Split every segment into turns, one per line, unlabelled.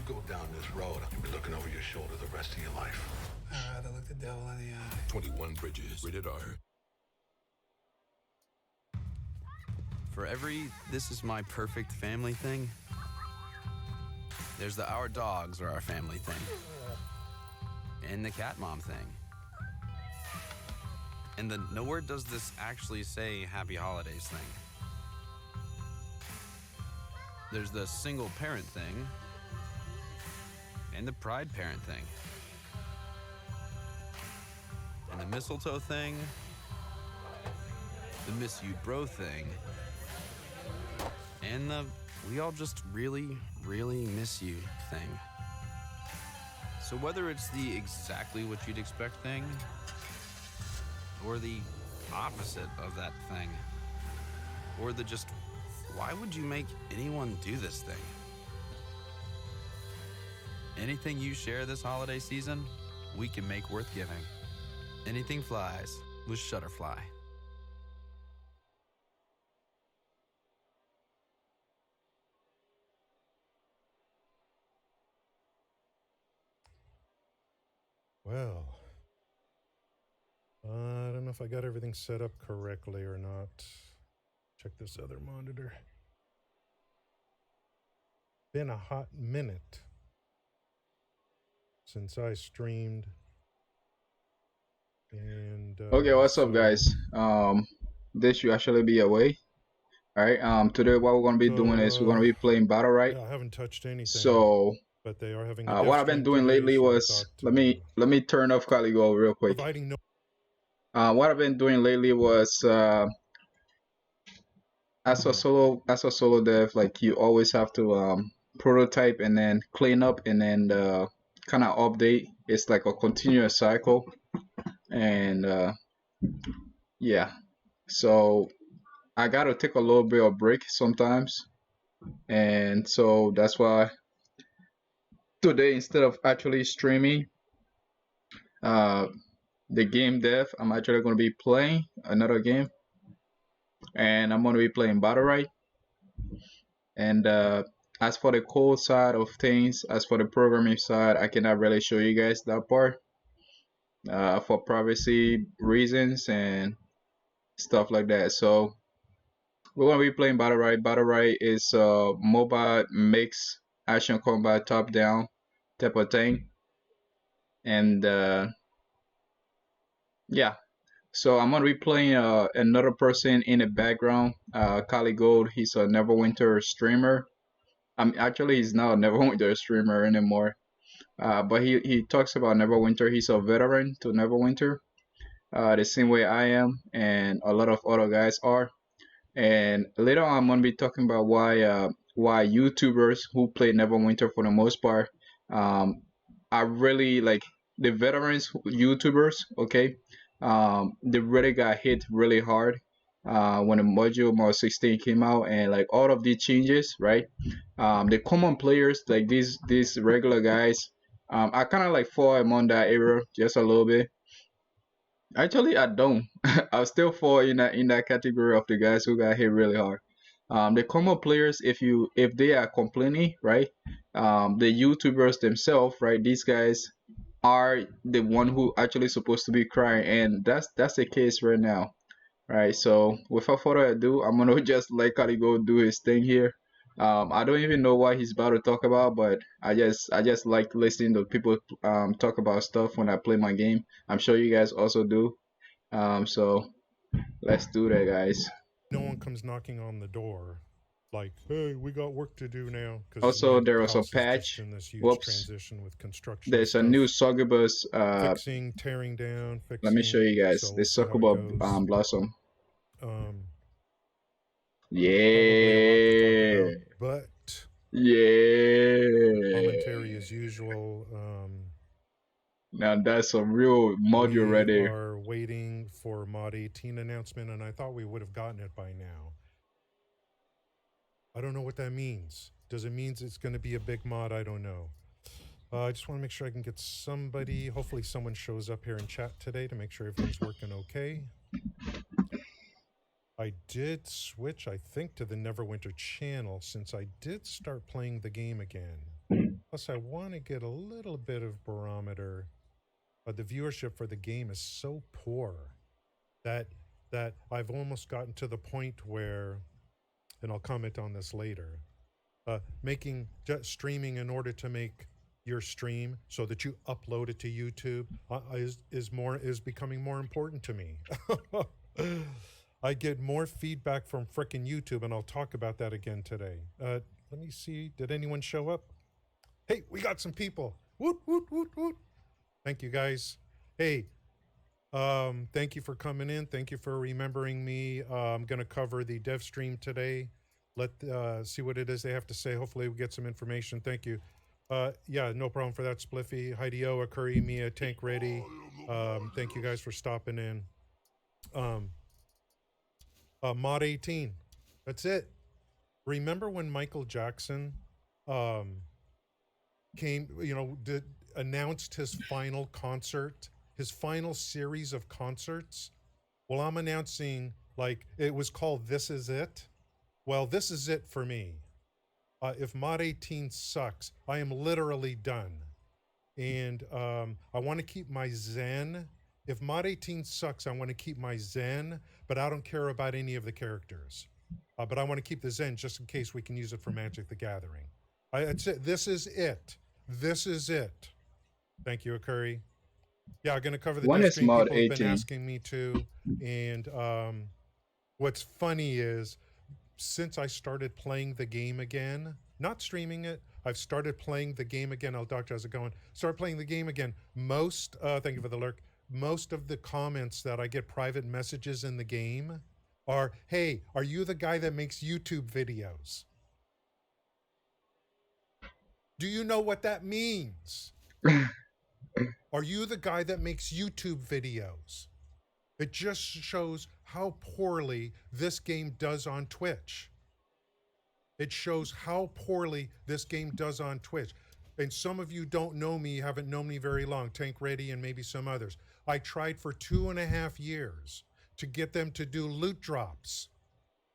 go down this road, you'll be looking over your shoulder the rest of your life.
I'd rather look the devil in the eye.
21 Bridges, rated R.
For every "this is my perfect family" thing, there's the "our dogs are our family" thing, and the cat mom thing, and the "nowhere does this actually say happy holidays" thing. There's the single parent thing, and the pride parent thing, and the mistletoe thing, the miss you bro thing, and the "we all just really, really miss you" thing. So whether it's the exactly what you'd expect thing, or the opposite of that thing, or the just why would you make anyone do this thing? Anything you share this holiday season, we can make worth giving. Anything flies with Shutterfly.
Well, I don't know if I got everything set up correctly or not. Check this other monitor. Been a hot minute since I streamed. And
Okay, what's up, guys? This should actually be a way. All right. Today what we're gonna be doing is we're gonna be playing Battle Right.
yeah, I haven't touched anything.
So
but they are having
what I've been doing lately was let me turn off Caligo real quick.
providing no
What I've been doing lately was as a solo dev, like you always have to prototype and then clean up and then kind of update. It's like a continuous cycle, and yeah. So I gotta take a little bit of break sometimes, and so that's why today, instead of actually streaming the game dev, I'm actually going to be playing another game, and I'm going to be playing Battle Right. And as for the code side of things, as for the programming side, I cannot really show you guys that part for privacy reasons and stuff like that. So we're going to be playing Battle Right. Battle Right is a mobile mix action combat top down type of thing, and yeah. So I'm gonna be playing another person in the background, Kali Gold. He's a Neverwinter streamer. Actually, he's not a Neverwinter streamer anymore, but he talks about Neverwinter. He's a veteran to Neverwinter, the same way I am and a lot of other guys are. And later on, I'm gonna be talking about why YouTubers who play Neverwinter for the most part are really like the veterans YouTubers. Okay, they really got hit really hard when the module 16 came out, and like all of these changes, right? The common players, like these regular guys, I kind of like fall among that era just a little bit. Actually, I don't. I still fall in that category of the guys who got hit really hard. The common players, if they are complaining, right? The YouTubers themselves, right? These guys are the one who actually supposed to be crying, and that's the case right now, right? So without further ado, I'm gonna just let Caligo do his thing here. I don't even know what he's about to talk about, but I just like listening to people talk about stuff when I play my game. I'm sure you guys also do. So let's do that, guys.
no one comes knocking on the door like, hey, we got work to do now.
Also, there was a
house is just
patch.
in this huge
Whoops.
transition with construction
There's a
stuff.
new succubus.
Fixing, tearing down, fixing.
Let me show you guys.
So
The
we'll see how it
succubus
goes.
blossom.
Probably a
Yeah.
lot to talk about, but
Yeah.
commentary as usual.
Now that's a real module right
We
there.
are waiting for Mod 18 announcement, and I thought we would have gotten it by now. I don't know what that means. Does it mean it's going to be a big mod? I don't know. I just want to make sure I can get somebody. Hopefully someone shows up here in chat today to make sure everything's working okay. I did switch, I think, to the Neverwinter channel since I did start playing the game again. Plus, I want to get a little bit of barometer. But the viewership for the game is so poor that I've almost gotten to the point where, and I'll comment on this later, making streaming in order to make your stream so that you upload it to YouTube is becoming more important to me. I get more feedback from frickin' YouTube, and I'll talk about that again today. Let me see. Did anyone show up? Hey, we got some people. Woot, woot, woot, woot. Thank you, guys. Hey, thank you for coming in. Thank you for remembering me. I'm going to cover the dev stream today. See what it is they have to say. Hopefully we get some information. Thank you. Yeah, no problem for that, Spliffy. Heidi O, Curry, Mia, Tank Ready. Thank you guys for stopping in. Mod 18. That's it. Remember when Michael Jackson announced his final concert, his final series of concerts? Well, I'm announcing, like, it was called This Is It. Well, this is it for me. If Mod 18 sucks, I am literally done. And I want to keep my zen. If Mod 18 sucks, I want to keep my zen, but I don't care about any of the characters. But I want to keep the zen just in case we can use it for Magic the Gathering. That's it. This is it. This is it. Thank you, Akuri. Yeah, I'm going to cover the
When
dev
is
stream.
Mod
People have been
18?
asking me to. And what's funny is, since I started playing the game again, not streaming it, I've started playing the game again. Oh, Doctor, how's it going? Start playing the game again. Thank you for the lurk. Most of the comments that I get private messages in the game are, hey, are you the guy that makes YouTube videos? Do you know what that means? Are you the guy that makes YouTube videos? It just shows how poorly this game does on Twitch. It shows how poorly this game does on Twitch. And some of you don't know me, haven't known me very long, Tank Ready and maybe some others. I tried for 2.5 years to get them to do loot drops.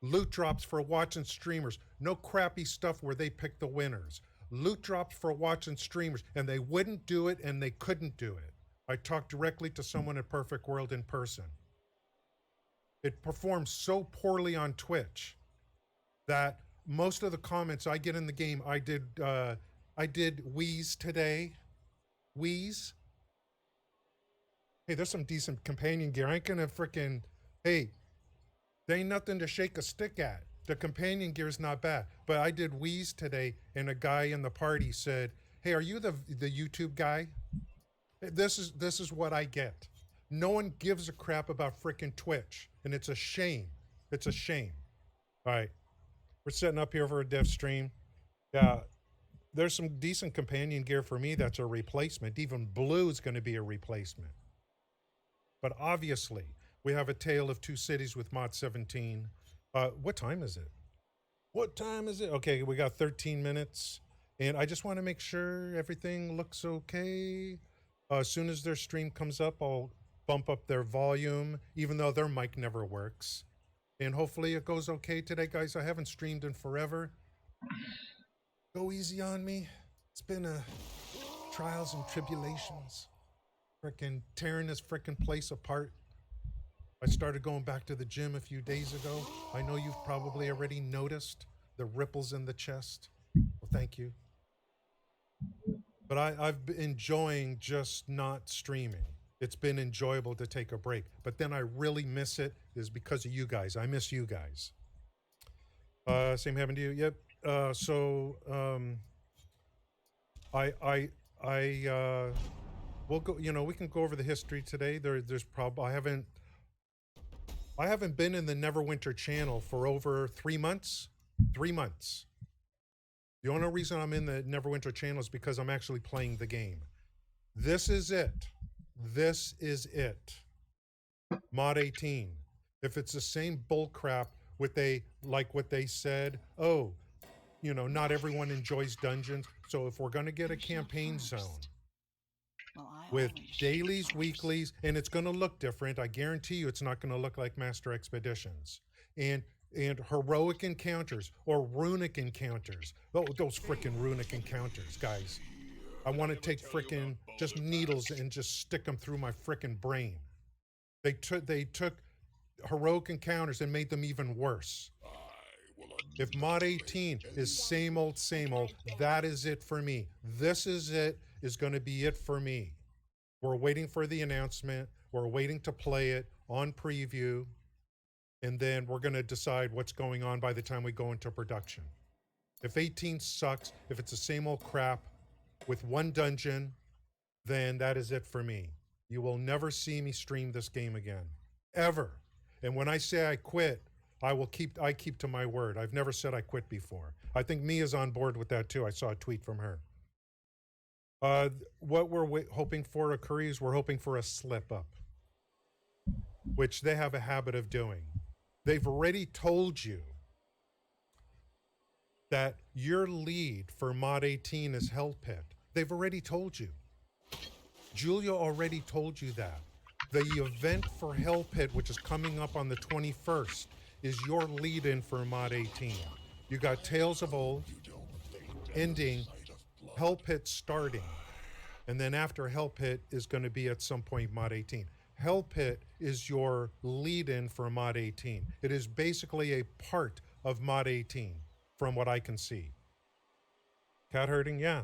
Loot drops for watching streamers. No crappy stuff where they pick the winners. Loot drops for watching streamers, and they wouldn't do it and they couldn't do it. I talked directly to someone at Perfect World in person. It performs so poorly on Twitch that most of the comments I get in the game, I did Wheeze today. Wheeze. Hey, there's some decent companion gear. I ain't gonna frickin', hey, there ain't nothing to shake a stick at. The companion gear is not bad. But I did Wheeze today, and a guy in the party said, hey, are you the YouTube guy? This is what I get. No one gives a crap about frickin' Twitch, and it's a shame. It's a shame. All right, we're setting up here for a dev stream. Yeah, there's some decent companion gear for me that's a replacement. Even blue is going to be a replacement. But obviously, we have a tale of two cities with Mod 17. What time is it? What time is it? Okay, we got 13 minutes. And I just want to make sure everything looks okay. As soon as their stream comes up, I'll bump up their volume, even though their mic never works. And hopefully it goes okay today, guys. I haven't streamed in forever. Go easy on me. It's been trials and tribulations. Frickin' tearing this frickin' place apart. I started going back to the gym a few days ago. I know you've probably already noticed the ripples in the chest. Well, thank you. But I've been enjoying just not streaming. It's been enjoyable to take a break. But then I really miss it is because of you guys. I miss you guys. Same happened to you? Yep. We'll go, we can go over the history today. There's probably, I haven't been in the Neverwinter channel for over 3 months. 3 months. The only reason I'm in the Neverwinter channel is because I'm actually playing the game. This is it. This is it. Mod 18. If it's the same bullcrap with like what they said, oh, not everyone enjoys dungeons. So if we're going to get a campaign zone with dailies, weeklies, and it's going to look different, I guarantee you it's not going to look like Master Expeditions. And and heroic encounters or runic encounters. Oh, those freaking runic encounters, guys. I want to take freaking just needles and just stick them through my freaking brain. They took heroic encounters and made them even worse. If mod 18 is same old, that is it for me. This is going to be it for me. We're waiting for the announcement. We're waiting to play it on preview. And then we're going to decide what's going on by the time we go into production. If 18 sucks, if it's the same old crap with one dungeon, then that is it for me. You will never see me stream this game again, ever. And when I say I quit, I keep to my word. I've never said I quit before. I think Mia's on board with that too. I saw a tweet from her. What we're hoping for, Curry, is we're hoping for a slip up, which they have a habit of doing. They've already told you that your lead for mod 18 is Hell Pit. They've already told you. Julia already told you that. The event for Hell Pit, which is coming up on the 21st, is your lead-in for mod 18. You got Tales of Old ending, Hell Pit starting, and then after Hell Pit is going to be at some point mod 18. Hell Pit is your lead-in for mod 18. It is basically a part of mod 18, from what I can see. Cat herding, yeah.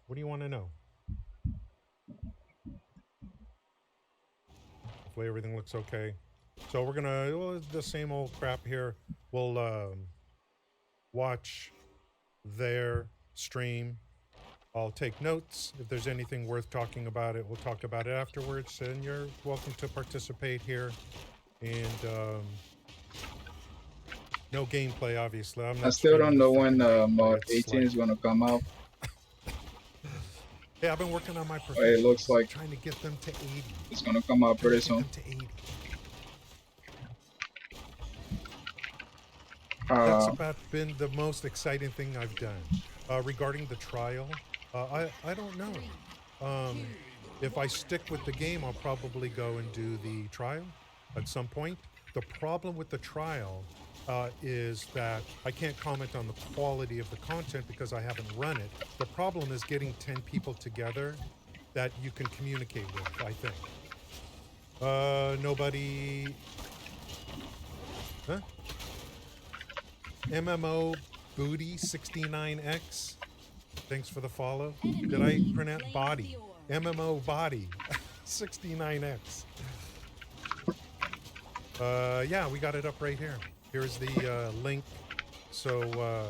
What do you want to know? Hopefully everything looks okay. So we're gonna, the same old crap here. We'll watch their stream. I'll take notes. If there's anything worth talking about it, we'll talk about it afterwards. And you're welcome to participate here. And no gameplay, obviously.
I still don't know when mod 18 is gonna come out.
Yeah, I've been working on my
It looks like
trying to get them to 80.
it's gonna come out pretty soon.
To 80. That's about been the most exciting thing I've done. Regarding the trial, I don't know. If I stick with the game, I'll probably go and do the trial at some point. The problem with the trial is that I can't comment on the quality of the content because I haven't run it. The problem is getting 10 people together that you can communicate with, I think. Nobody... Huh? MMO Booty 69X. Thanks for the follow. Did I pronounce body? MMO Body 69X. Yeah, we got it up right here. Here's the link. So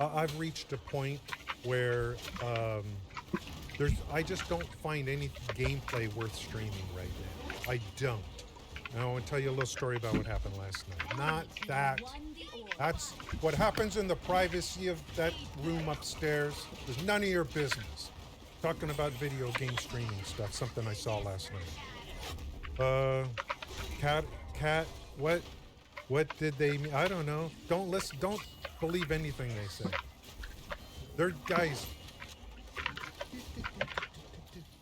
I've reached a point where I just don't find any gameplay worth streaming right now. I don't. And I want to tell you a little story about what happened last night. Not that. That's what happens in the privacy of that room upstairs. There's none of your business. Talking about video game streaming stuff, something I saw last night. Cat, what did they mean? I don't know. Don't listen, don't believe anything they say. They're guys.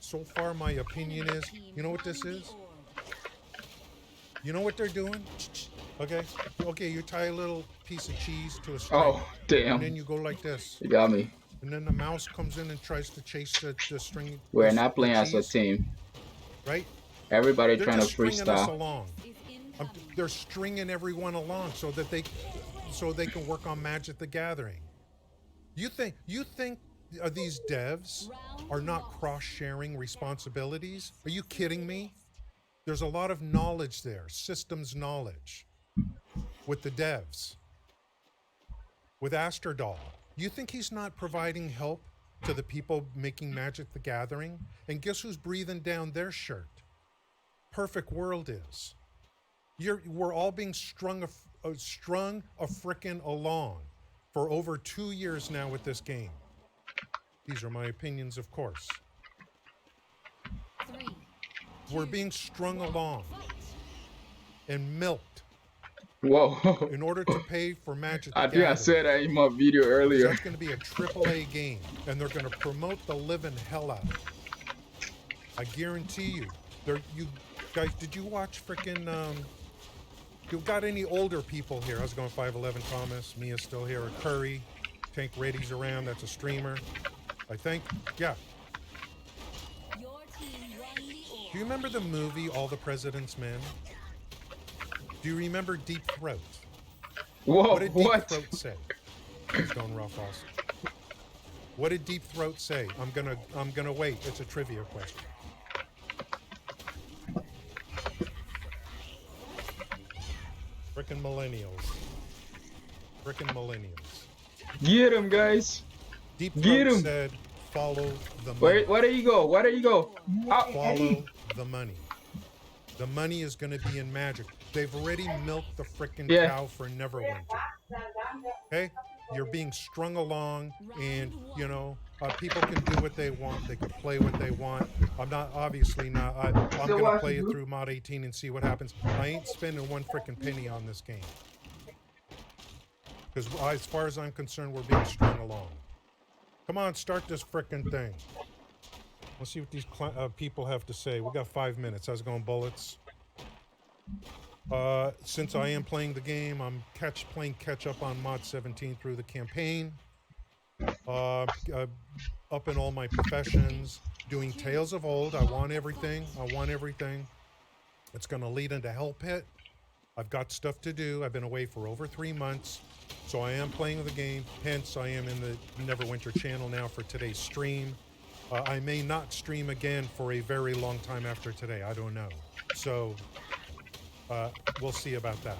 So far, my opinion is, you know what this is? You know what they're doing? Okay, you tie a little piece of cheese to a string.
Oh, damn.
And then you go like this.
You got me.
And then the mouse comes in and tries to chase the string.
We're not playing as a team.
Right?
Everybody
They're
trying to
just stringing us
freestyle.
along. They're stringing everyone along so that they can work on Magic the Gathering. You think these devs are not cross-sharing responsibilities? Are you kidding me? There's a lot of knowledge there, systems knowledge, with the devs. With Asterdahl, you think he's not providing help to the people making Magic the Gathering? And guess who's breathing down their shirt? Perfect World is. We're all being strung a frickin' along for over 2 years now with this game. These are my opinions, of course. We're being strung along and milked.
Whoa.
In order to pay for Magic the
I think
Gathering.
I said that in my video earlier.
That's going to be a AAA game, and they're going to promote the living hell out of it. I guarantee you. You guys, did you watch frickin' You got any older people here? How's it going, 511 Thomas? Mia's still here. Curry. Tank Reddy's around. That's a streamer, I think. Yeah. Do you remember the movie All the President's Men? Do you remember Deep Throat?
Whoa,
What did Deep
what?
Throat say? It's going Raw Fawcett. What did Deep Throat say? I'm gonna wait. It's a trivia question. Frickin' millennials. Frickin' millennials.
Get him, guys.
Deep
Get
Throat
him.
said, follow the money.
Where do you go? Where do you go?
Follow the money. The money is going to be in Magic. They've already milked the frickin'
Yeah.
cow for Neverwinter. Okay? You're being strung along, and, you know, people can do what they want. They can play what they want. I'm going to play it through Mod 18 and see what happens. I ain't spending one frickin' penny on this game. Because as far as I'm concerned, we're being strung along. Come on, start this frickin' thing. Let's see what these people have to say. We got 5 minutes. How's it going, Bullets? Since I am playing the game, I'm playing catch up on Mod 17 through the campaign. Up in all my professions, doing Tales of Old. I want everything. It's going to lead into Hell Pit. I've got stuff to do. I've been away for over 3 months. So I am playing the game. Hence, I am in the Neverwinter channel now for today's stream. I may not stream again for a very long time after today. I don't know. So we'll see about that.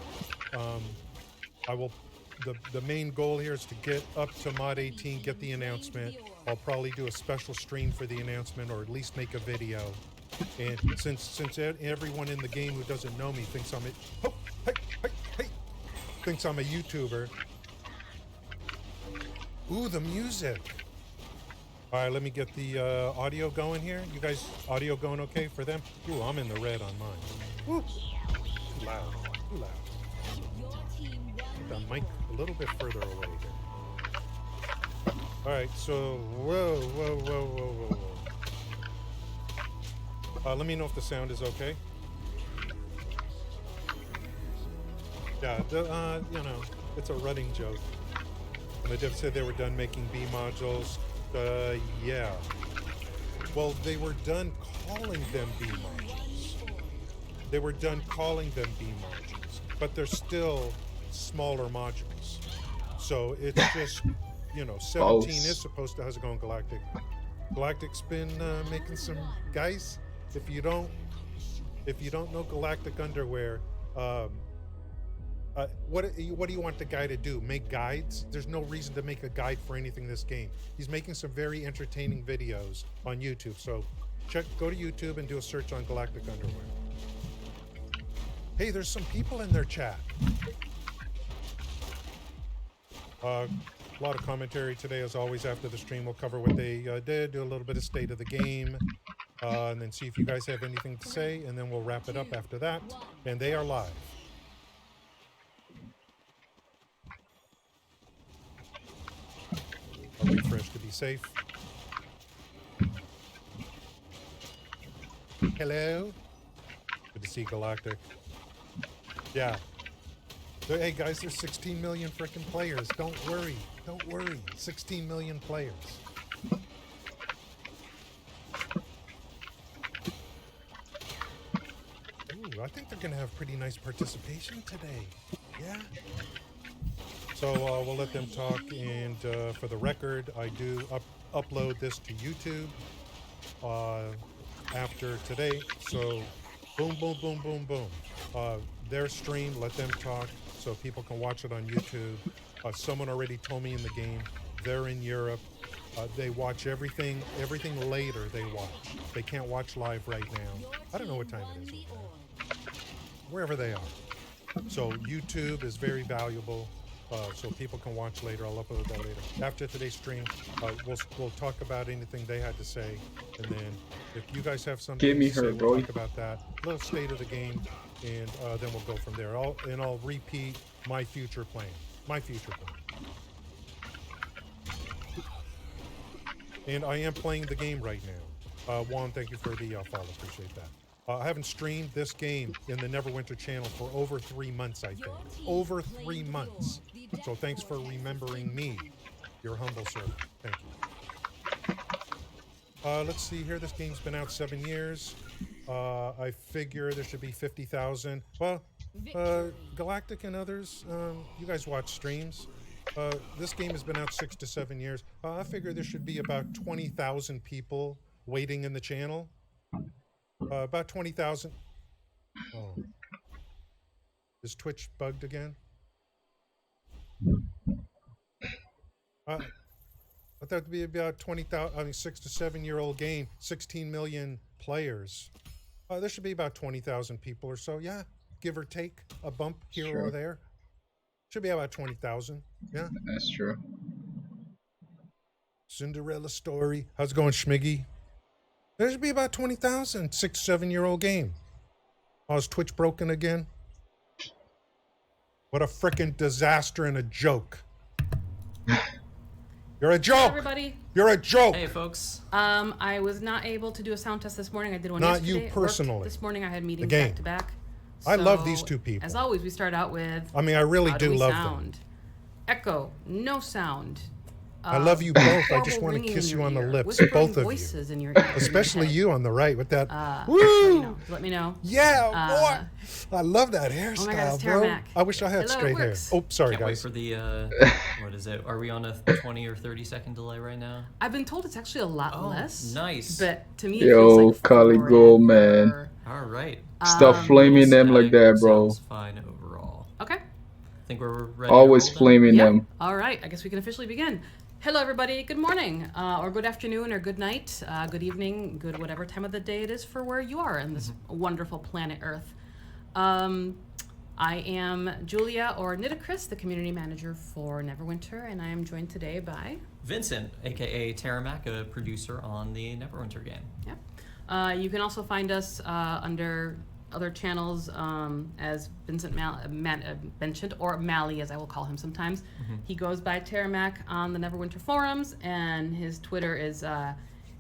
The main goal here is to get up to Mod 18, get the announcement. I'll probably do a special stream for the announcement, or at least make a video. And since everyone in the game who doesn't know me thinks I'm a YouTuber. Ooh, the music. All right, let me get the audio going here. You guys, audio going okay for them? Ooh, I'm in the red on mine. Woo. Too loud. Get the mic a little bit further away here. All right, so whoa. Let me know if the sound is okay. Yeah, you know, it's a running joke. And the dev said they were done making B modules. Yeah. Well, they were done calling them B modules. But they're still smaller modules. So it's just, you know, 17 is supposed to, how's it going, Galactic? Galactic's been making some, guys, if you don't know Galactic Underwear, what do you want the guy to do? Make guides? There's no reason to make a guide for anything in this game. He's making some very entertaining videos on YouTube. So go to YouTube and do a search on Galactic Underwear. Hey, there's some people in their chat. A lot of commentary today, as always. After the stream, we'll cover what they did, do a little bit of state of the game, and then see if you guys have anything to say, and then we'll wrap it up after that. And they are live. I'll refresh to be safe. Hello. Good to see Galactic. Yeah. Hey guys, there's 16 million freaking players. Don't worry. 16 million players. Ooh, I think they're gonna have pretty nice participation today. Yeah. So we'll let them talk, and for the record, I do upload this to YouTube after today. So boom. Their stream, let them talk so people can watch it on YouTube. Someone already told me in the game, they're in Europe. They watch everything later they watch. They can't watch live right now. I don't know what time it is over there. Wherever they are. So YouTube is very valuable. So people can watch later. I'll upload that later. After today's stream, we'll talk about anything they had to say, and then if you guys have something to say, we'll talk about that. Little state of the game, and then we'll go from there. I'll repeat my future plan. And I am playing the game right now. Juan, thank you for the follow. Appreciate that. I haven't streamed this game in the Neverwinter channel for over 3 months, I think. Over 3 months. So thanks for remembering me, your humble servant. Thank you. Let's see here. This game's been out 7 years. I figure there should be 50,000. Well, Galactic and others, you guys watch streams. This game has been out 6 to 7 years. I figure there should be about 20,000 people waiting in the channel. About 20,000. Oh. Is Twitch bugged again? I thought it'd be about 20,000, I mean, 6 to 7 year old game, 16 million players. There should be about 20,000 people or so. Yeah, give or take a bump here or there. Should be about 20,000. Yeah.
That's true.
Cinderella story. How's it going, Schmiggy? There should be about 20,000, 6, 7 year old game. Oh, is Twitch broken again? What a frickin' disaster and a joke. You're a joke.
Hey everybody.
You're a joke.
Hey, folks.
I was not able to do a sound test this morning. I did one
Not
yesterday.
you
It worked.
personally.
This morning I had meetings
game.
back to back.
I love
So,
these two people.
As always, we start out with.
I mean, I really
how
do
we
love
sound?
them.
Echo, no sound.
I love you both. I
horrible
just want to
ringing
kiss
in
you
your
on the
ear,
lips,
whispering
both of you.
voices in your ear, in your
Especially
head.
you on the right with that.
So,
Woo!
you know, let me know.
Yeah, boy. I love that hairstyle,
Oh my God, it's
bro.
Tarmac.
I wish I had
Hello, it
straight hair.
works.
Oh, sorry,
Can't wait
guys.
for the, what is it? Are we on a 20 or 30 second delay right now?
I've been told it's actually a lot
Oh,
less.
nice.
But to me, it
Yo,
feels like
Kali
forever.
Gold, man.
All right.
Stop flaming them like that, bro.
Sounds fine overall.
Okay.
Think we're ready.
Always
to roll then?
flaming
Yeah.
them.
All right. I guess we can officially begin. Hello, everybody. Good morning, or good afternoon, or good night, good evening, good whatever time of the day it is for where you are in this wonderful planet Earth. I am Julia, or Nitocris, the community manager for Neverwinter, and I am joined today by.
Vincent, aka Terramac, a producer on the Neverwinter game.
Yeah. You can also find us under other channels as Vincent mentioned, or Mally, as I will call him sometimes. He goes by Terramac on the Neverwinter forums, and his Twitter is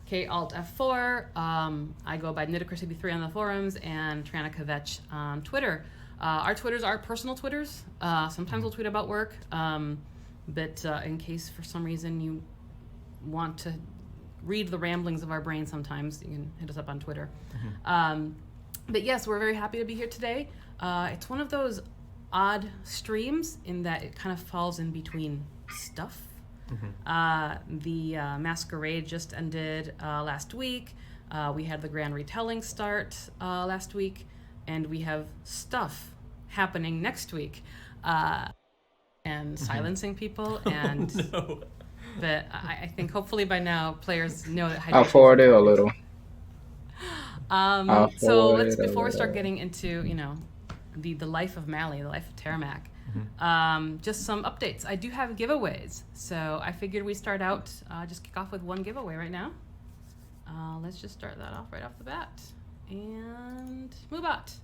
KAltF4. I go by Nitocris83 on the forums, and Trana Kvetch on Twitter. Our Twitters are personal Twitters. Sometimes we'll tweet about work, but in case for some reason you want to read the ramblings of our brain sometimes, you can hit us up on Twitter. But yes, we're very happy to be here today. It's one of those odd streams in that it kind of falls in between stuff. The Masquerade just ended last week. We had the Grand Retelling start last week, and we have stuff happening next week. And silencing people, and
No.
but I think hopefully by now players know that
I'll forward it a little.
So let's, before we start getting into, you know, the life of Mally, the life of Terramac, just some updates. I do have giveaways, so I figured we start out, just kick off with one giveaway right now. Let's just start that off right off the bat. And Moobot.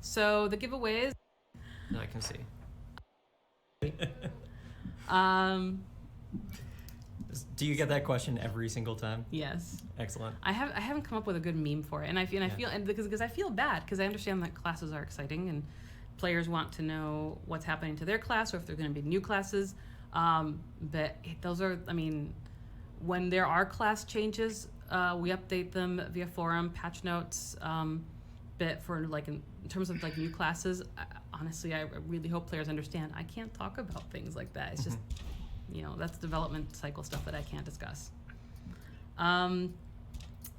So the giveaways,
I can see. Do you get that question every single time?
yes.
Excellent.
I haven't come up with a good meme for it, and I feel because I feel bad because I understand that classes are exciting and players want to know what's happening to their class or if they're going to be new classes. But those are, I mean, when there are class changes, we update them via forum, patch notes. But for like in terms of like new classes, honestly, I really hope players understand I can't talk about things like that. It's just, you know, that's development cycle stuff that I can't discuss.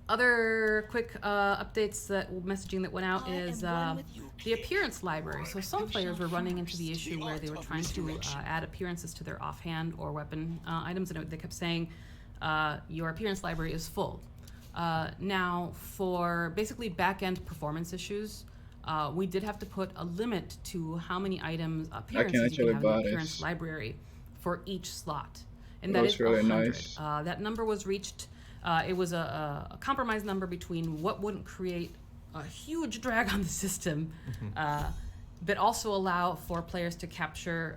Other quick updates messaging that went out is the appearance library. So some players were running into the issue where they were trying to add appearances to their offhand or weapon items, and they kept saying your appearance library is full. Now, for basically back-end performance issues, we did have to put a limit to how many appearances you can have in the appearance library for each slot, and that is
really
100.
nice.
That number was reached. It was a compromise number between what wouldn't create a huge drag on the system, but also allow for players to capture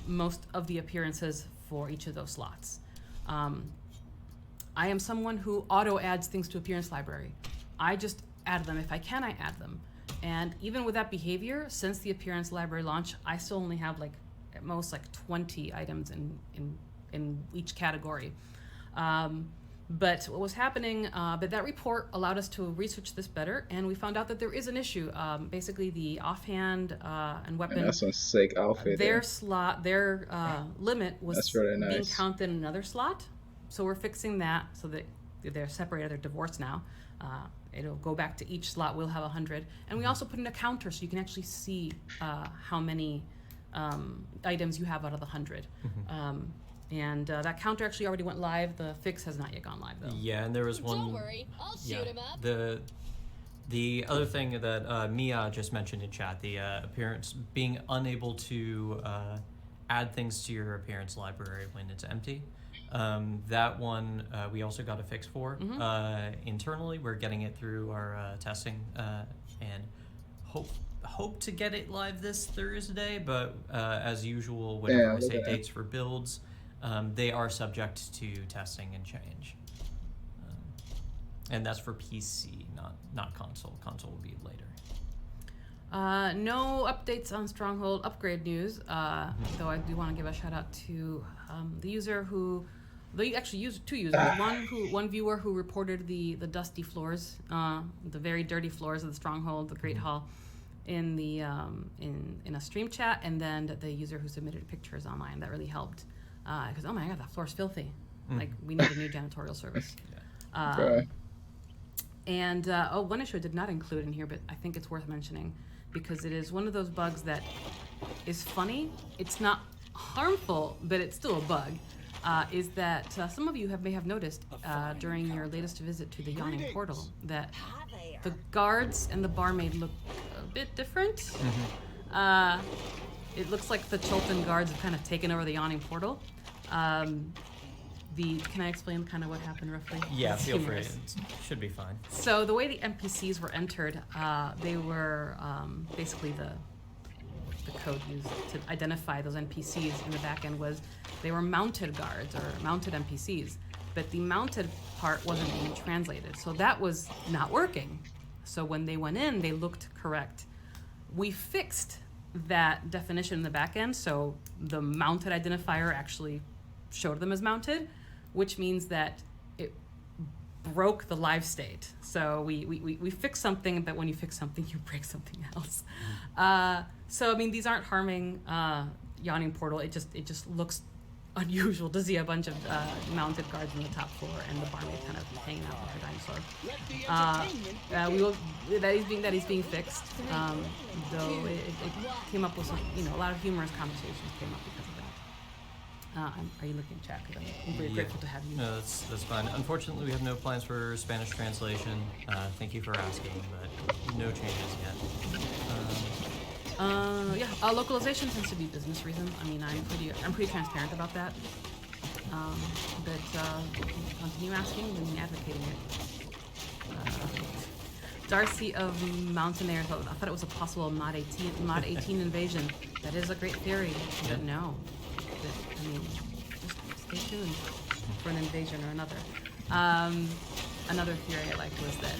most of the appearances for each of those slots. I am someone who auto adds things to appearance library. I just add them. If I can, I add them. And even with that behavior, since the Appearance Library launch, I still only have like at most like 20 items in each category. But what was happening, but that report allowed us to research this better, and we found out that there is an issue. Basically, the offhand and weapon,
And that's some sick outfit.
their
there.
slot, their limit was
That's really
being
nice.
counted in another slot. So we're fixing that so that they're separated, they're divorced now. It'll go back to each slot, we'll have 100. And we also put in a counter so you can actually see how many items you have out of the 100. And that counter actually already went live. The fix has not yet gone live, though.
Yeah, and there was one.
Don't worry, I'll shoot him up.
The other thing that Mia just mentioned in chat, the appearance, being unable to add things to your appearance library when it's empty. That one we also got a fix for. Internally, we're getting it through our testing and hope to get it live this Thursday. But as usual, whenever I say dates for builds, they are subject to testing and change. And that's for PC, not console. Console will be later.
No updates on Stronghold upgrade news, though I do want to give a shout out to the user who, they actually used two users. One viewer who reported the dusty floors, the very dirty floors of the Stronghold, the Great Hall, in the in a stream chat, and then the user who submitted pictures online. That really helped, because oh my god, that floor's filthy. Like we need a new janitorial service.
Okay.
And one issue I did not include in here, but I think it's worth mentioning because it is one of those bugs that is funny. It's not harmful, but it's still a bug. Is that some of you may have noticed during your latest visit to the Yawning Portal that the guards and the barmaid look a bit different. It looks like the Chultan guards have kind of taken over the Yawning Portal. Can I explain kind of what happened roughly?
Yeah,
It's
feel free.
humorous.
It should be fine.
So the way the NPCs were entered, they were basically the code used to identify those NPCs in the back end was they were mounted guards or mounted NPCs, but the mounted part wasn't being translated. So that was not working. So when they went in, they looked correct. We fixed that definition in the back end, so the mounted identifier actually showed them as mounted, which means that it broke the live state. So we fixed something, but when you fix something, you break something else. So I mean, these aren't harming Yawning Portal. It just looks unusual to see a bunch of mounted guards on the top floor and the barmaid kind of hanging out with her dinosaur. That is being fixed. Though it came up with some, a lot of humorous conversations came up because of that. Are you looking at chat? Because I'm very grateful to have you.
No, that's fine. Unfortunately, we have no plans for Spanish translation. Thank you for asking, but no changes yet.
Localization tends to be business reasons. I mean, I'm pretty transparent about that. But continue asking and advocating it. Darcy of Mountaineer thought I thought it was a possible mod 18 invasion. That is a great theory, but no. But, I mean, just stay tuned for an invasion or another. Another theory I liked was that,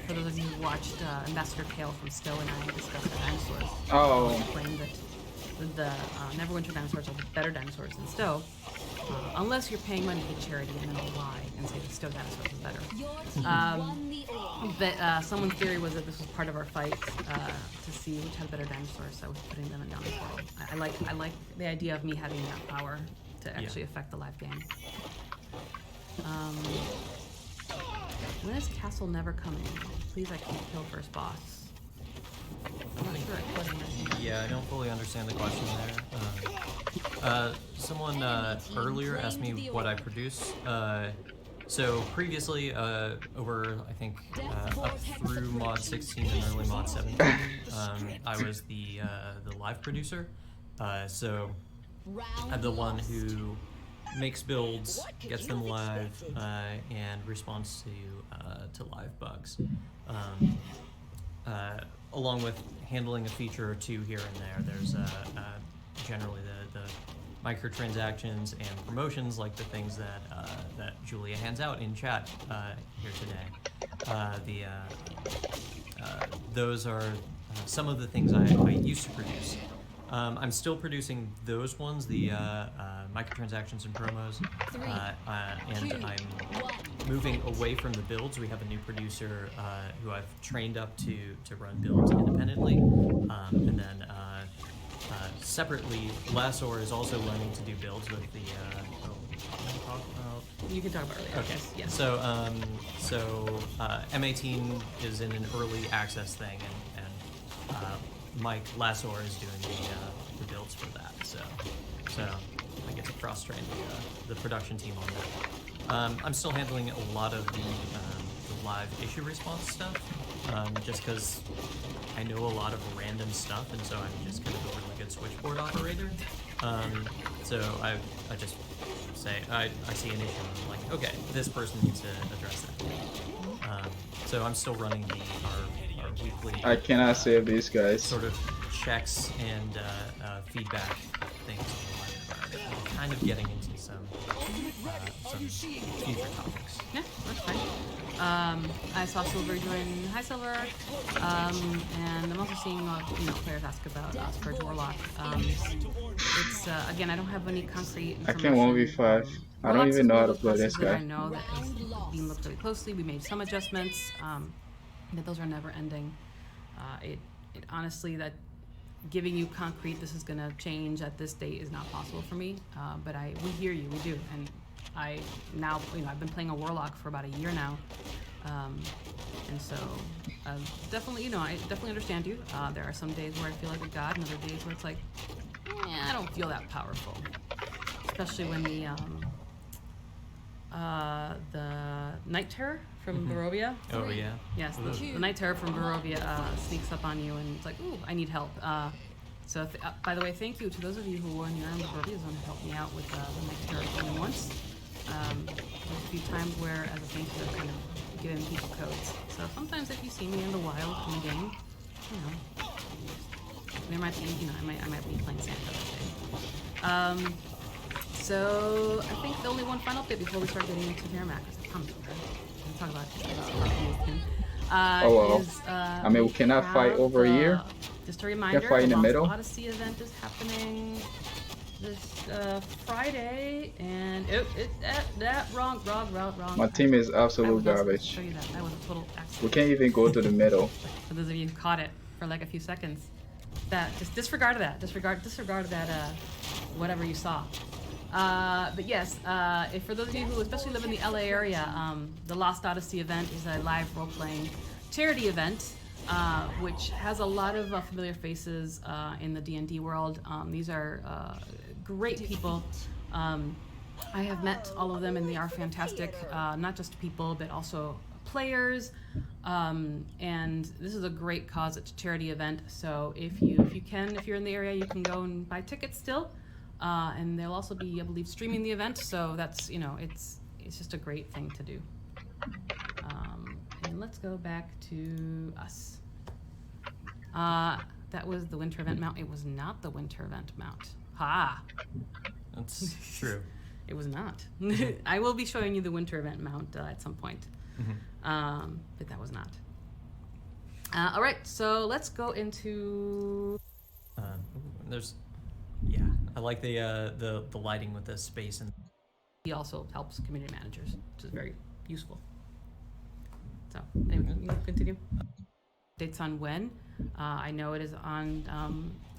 for those of you who watched Ambassador Kale from Stowe and I discussed the dinosaurs, he claimed that the Neverwinter dinosaurs are the better dinosaurs than Stowe, unless you're paying money to charity and then I'll lie and say the Stowe dinosaurs are better. But someone's theory was that this was part of our fight to see which had better dinosaurs, so I was putting them in Yawning Portal. I like the idea of me having that power to actually affect the live game. When is Castle Never coming? Please, I can't kill first boss. I'm not sure I put in
Yeah, I don't fully understand the question there. Someone earlier asked me what I produce. So previously, over I think up through mod 16 and early mod 17, I was the live producer. So I'm the one who makes builds, gets them live, and responds to live bugs, along with handling a feature or two here and there. There's generally the microtransactions and promotions, like the things that that Julia hands out in chat here today. Those are some of the things I used to produce. I'm still producing those ones, the microtransactions and promos, and I'm moving away from the builds. We have a new producer who I've trained up to run builds independently, and then separately, Lassor is also learning to do builds with the.
You can talk about early
Okay.
access. Yes.
So M18 is in an early access thing, and Mike Lassor is doing the builds for that. So I get to cross train the production team on that. I'm still handling a lot of the live issue response stuff, just because I know a lot of random stuff, and so I'm just kind of a really good switchboard operator. So I just say I see an issue and I'm like, okay, this person needs to address that. So I'm still running our weekly.
I cannot save these guys.
Sort of checks and feedback things on the live environment. I'm kind of getting into some future topics.
Yeah, that's fine. I saw Silver join. Hi, Silver. And I'm also seeing players ask about Scourge Warlock. It's again, I don't have any concrete
I
information.
can 1v5. I don't even know how to play this
That I
guy.
know that is being looked really closely. We made some adjustments, but those are never ending. It honestly, that giving you concrete, this is going to change at this date is not possible for me. But we hear you, we do, and I now, I've been playing a Warlock for about a year now, and so definitely, I definitely understand you. There are some days where I feel like a god, and other days where it's like, I don't feel that powerful, especially when the Night Terror from Barovia.
Oh yeah.
Yes, the Night Terror from Barovia sneaks up on you, and it's like, ooh, I need help. So, by the way, thank you to those of you who were in the Barovia zone to help me out with the Night Terror only once. There's a few times where, as a thank you, I've kind of given people codes. So sometimes if you see me in the wild in the game, there might be, I might be playing Santa that day. So I think the only one final bit before we start getting into Terramac, because I promise we'll talk about
Oh, well.
is,
I mean, we cannot
have,
fight over here.
Just a reminder,
fight in the
Lost
middle.
Odyssey event is happening this Friday, and wrong.
My team is
I
absolute
was not supposed to
garbage.
show you that. That was a total accident.
We can't even go to the middle.
For those of you who caught it for like a few seconds, that just disregard that. Disregard that. Whatever you saw. But yes, if for those of you who especially live in the LA area, the Lost Odyssey event is a live role-playing charity event, which has a lot of familiar faces in the D&D world. These are great people. I have met all of them, and they are fantastic. Not just people, but also players. And this is a great cause. It's a charity event, so if you're in the area, you can go and buy tickets still. And they'll also be, I believe, streaming the event, so that's, it's just a great thing to do. And let's go back to us. That was the winter event mount. It was not the winter event mount. Ha!
That's true.
It was not. I will be showing you the winter event mount at some point. But that was not. All right, so let's go into...
I like the lighting with the space, and
He also helps community managers, which is very useful. So, anyway, you can continue. Dates on when? I know it is on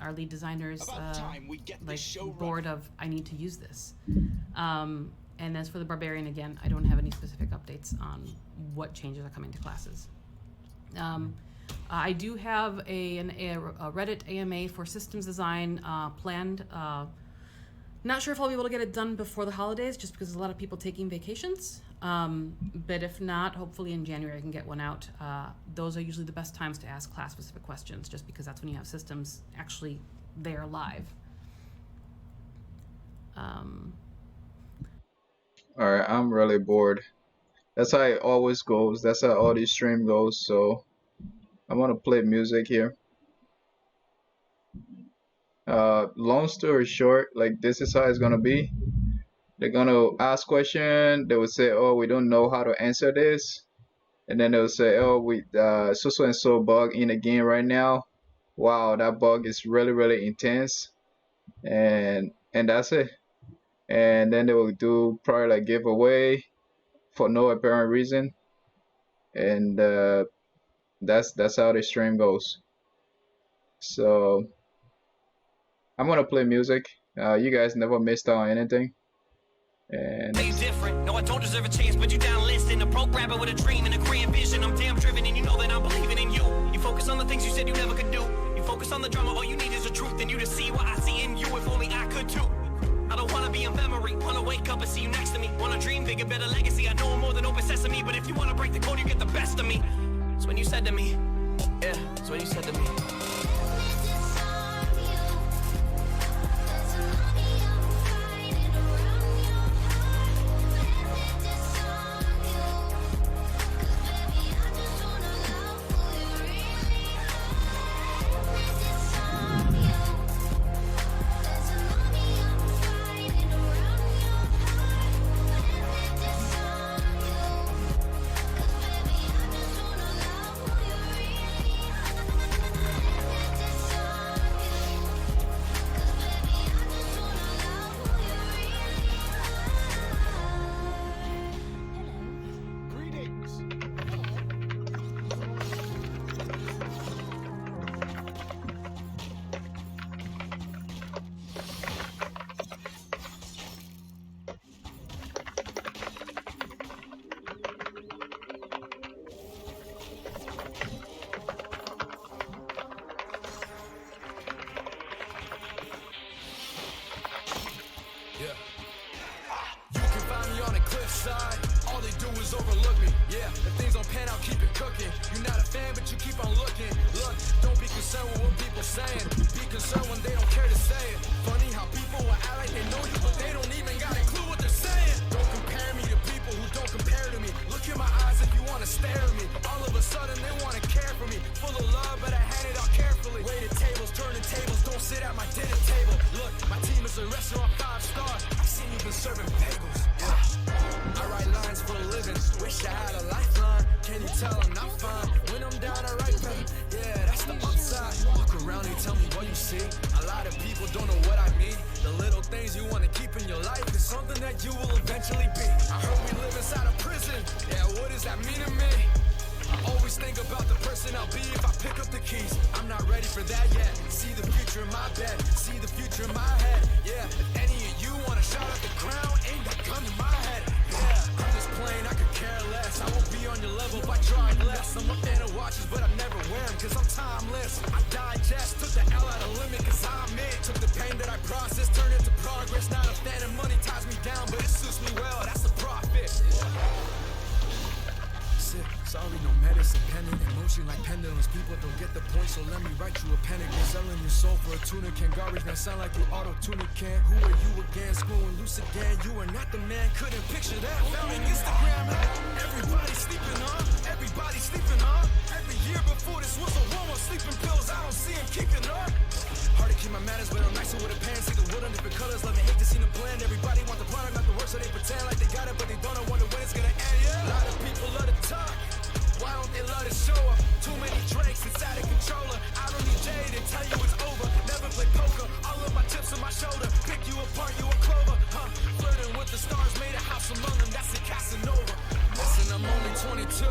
our lead designer's board of I need to use this. And as for the Barbarian, again, I don't have any specific updates on what changes are coming to classes. I do have a Reddit AMA for systems design planned. Not sure if I'll be able to get it done before the holidays, just because there's a lot of people taking vacations. But if not, hopefully in January I can get one out. Those are usually the best times to ask class-specific questions, just because that's when you have systems actually there live.
Alright, I'm really bored. That's how it always goes. That's how all these stream goes, so I'm gonna play music here. Long story short, like this is how it's gonna be. They're gonna ask question. They will say, "Oh, we don't know how to answer this," and then they'll say, "Oh, we so and so bug in the game right now. Wow, that bug is really intense," and that's it. And then they will do probably like giveaway for no apparent reason, and that's how the stream goes. So I'm gonna play music. You guys never missed out on anything. And
Ain't different. No, I don't deserve a chance, but you down listing a programmer with a dream and a grand vision. I'm damn driven, and you know that I'm believing in you. You focus on the things you said you never could do. You focus on the drama, all you need is the truth, and you to see what I see in you. If only I could too. I don't wanna be a memory, wanna wake up and see you next to me. Wanna dream bigger, better legacy. I know I'm more than open sesame, but if you wanna break the code, you get the best of me. It's when you said to me, yeah, it's when you said to me.
All they do is overlook me. Yeah, if things don't pan out, keep it cooking. You're not a fan, but you keep on looking. Look, don't be concerned with what people saying. Be concerned when they don't care to say it. Funny how people will act like they know you, but they don't even got a clue what they're saying. Don't compare me to people who don't compare to me. Look in my eyes if you wanna stare at me. All of a sudden they wanna care for me. Full of love, but I hand it out carefully. Waited tables, turning tables, don't sit at my dinner table. Look, my team is a restaurant 5-star. I seen you been serving bagels. Yeah. I write lines for a living. Wish I had a lifeline. Can you tell I'm not fine? When I'm down, I write back. Yeah, that's the upside. Look around and tell me what you see. A lot of people don't know what I mean. The little things you want to keep in your life is something that you will eventually be. I heard we live inside a prison. Yeah, what does that mean to me? I always think about the person I'll be if I pick up the keys. I'm not ready for that yet. See the future in my bed. See the future in my head. Yeah, if any of you want a shot at the crown, aim that gun in my head. Yeah, I'm just playing, I could care less. I won't be on your level if I try less. I'm a fan of watches, but I never wear them cause I'm timeless. I digest, took the L out of limit cause I'm it. Took the pain that I processed, turned into progress. Not a fan of money ties me down, but it suits me well, that's the profit. Sorry, no medicine, pendant emotion like pendulums. People don't get the point, so let me write you a panic. You're selling your soul for a tunic, can garbage man sound like you auto-tunic can. Who are you again? Screwing loose again. You are not the man, couldn't picture that. Found on Instagram, everybody sleeping on. Everybody sleeping on. Every year before this was a war on sleeping pills. I don't see him keeping up. Hard to keep my manners, but I'm nicer with a pan. See the wood on different colors, love and hate to see the blend. Everybody want the product, not the work, so they pretend like they got it, but they don't know wonder when it's gonna end. Yeah. A lot of people love to talk. Why don't they love to show up? Too many drinks inside a controller. I don't need Jay to tell you it's over. Never play poker. All of my chips on my shoulder. Pick you apart, you a clover. Flirting with the stars, made a house among them. That's a Casanova. Listen, I'm only 22,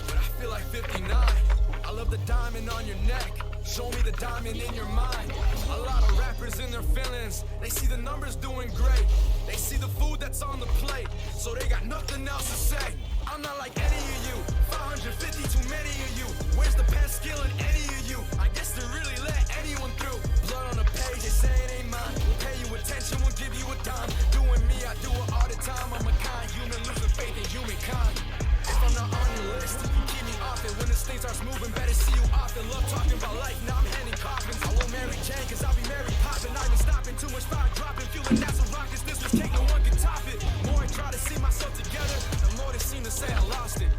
but I feel like 59. I love the diamond on your neck. Show me the diamond in your mind. A lot of rappers in their feelings. They see the numbers doing great. They see the food that's on the plate. So they got nothing else to say. I'm not like any of you. 550 too many of you. Where's the pen skill in any of you? I guess they really let anyone through. Blood on the page, they say it ain't mine. We'll pay you attention, we'll give you a dime. Doing me, I do it all the time. I'm a kind human, losing faith in humankind. If I'm not on your list, keep me off it. When this thing starts moving, better see you often. Love talking about life, now I'm handing coffins. I won't marry Jane, cause I'll be married popping. Not even stopping, too much fire dropping. Feeling that's a rocket, this was cake, no one can top it. More I try to see myself together, the more they seem to say I lost it.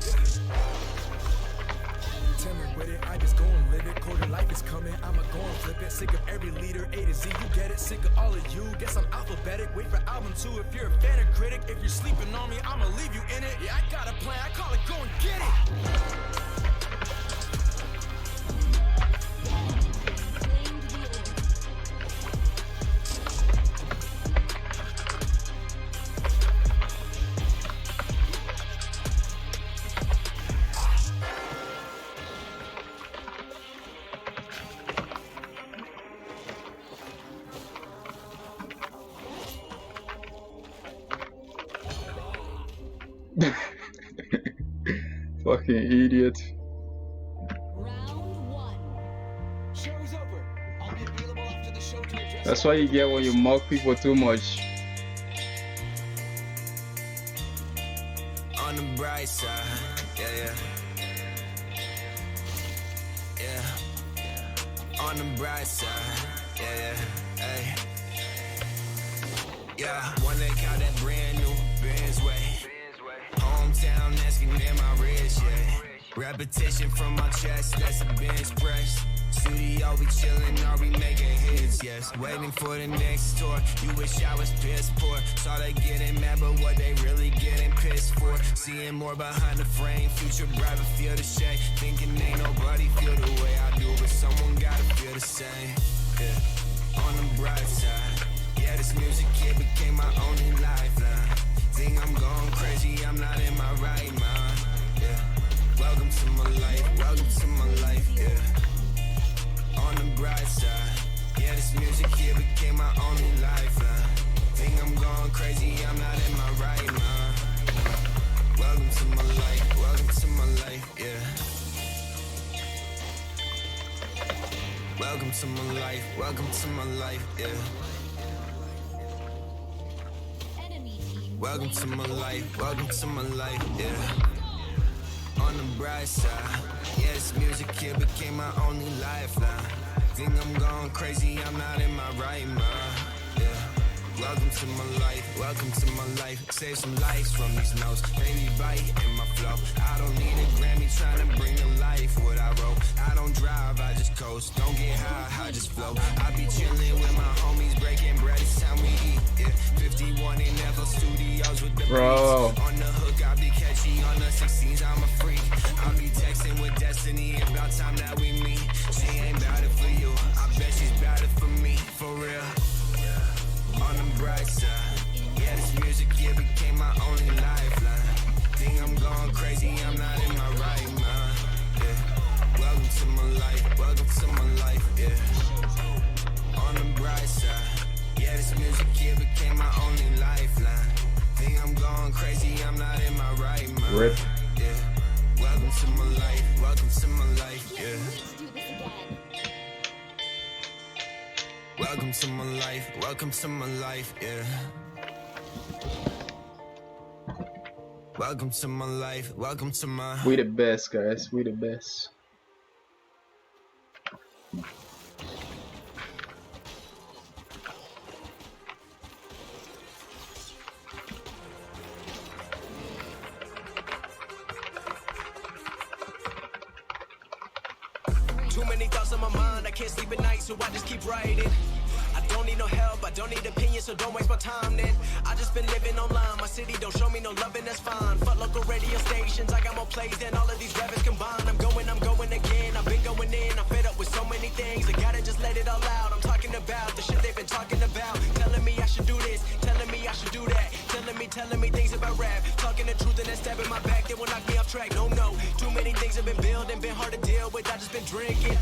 Timid with it, I just go and live it. Quarter life is Money's coming, I'ma go and flip it. Sick of every leader, A to Z, you get it. Sick of all of you, guess I'm alphabetic. Wait for album 2 if you're a fan or critic. If you're sleeping on me, I'ma leave you in it. Yeah, I got a plan, I call it go and get it.
Fucking idiot.
Round 1. Show's over. I'll be available after the show to address.
That's what you get when you mock people too much.
On the bright side, yeah. On the bright side, yeah. Hey. Yeah, one day caught that brand new Benz way. Hometown asking am I rich, yeah. Repetition from my chest, that's a bench press. Studio, we chillin', are we making hits, yes. Waiting for the next tour, you wish I was piss poor. Saw they getting mad, but what they really getting pissed for. Seeing more behind the frame, future bright, but feel the shade. Thinking ain't nobody feel the way I do, but someone gotta feel the same, yeah. On the bright side, yeah, this music kid became my only lifeline. Think I'm going crazy, I'm not in my right mind, yeah. Welcome to my life, welcome to my life, yeah. On the bright side, yeah, this music here became my only lifeline. Think I'm going crazy, I'm not in my right mind. Welcome to my life, welcome to my life, yeah. Welcome to my life, welcome to my life, yeah. Welcome to my life, welcome to my life, yeah. On the bright side, yeah, this music here became my only lifeline. Think I'm going crazy, I'm not in my right mind, yeah. Welcome to my life, welcome to my life. Save some lights from these notes, maybe bite in my flow. I don't need a Grammy trying to bring to life what I wrote. I don't drive, I just coast, don't get high, I just flow. I be chilling with my homies, breaking bread, it's time we eat, yeah. 51 in FL Studios with the
Bro.
beats. On the hook, I be catchy, on the 16s, I'm a freak. I be texting with Destiny, about time that we meet. She ain't bout it for you, I bet she's bout it for me, for real. On the bright side, yeah, this music here became my only lifeline. Think I'm going crazy, I'm not in my right mind, yeah. Welcome to my life, welcome to my life, yeah. On the bright side, yeah, this music here became my only lifeline. Think I'm going crazy, I'm not in my right mind,
Rip.
yeah. Welcome to my life, welcome to my life, yeah. Welcome to my life, welcome to my life, yeah. Welcome to my life, welcome to my...
We the best, guys. We the best.
Too many thoughts on my mind, I can't sleep at night, so I just keep writing. I don't need no help, I don't need opinions, so don't waste my time then. I just been living online, my city don't show me no love and that's fine. Fuck local radio stations, I got more plays than all of these rappers combined. I'm going again, I've been going in, I'm fed up with so many things. I gotta just let it all out, I'm talking about the shit they've been talking about. Telling me I should do this, telling me I should do that. Telling me things about rap. Talking the truth and then stabbing my back, they will knock me off track, no. Too many things have been building, been hard to deal with, I just been drinking.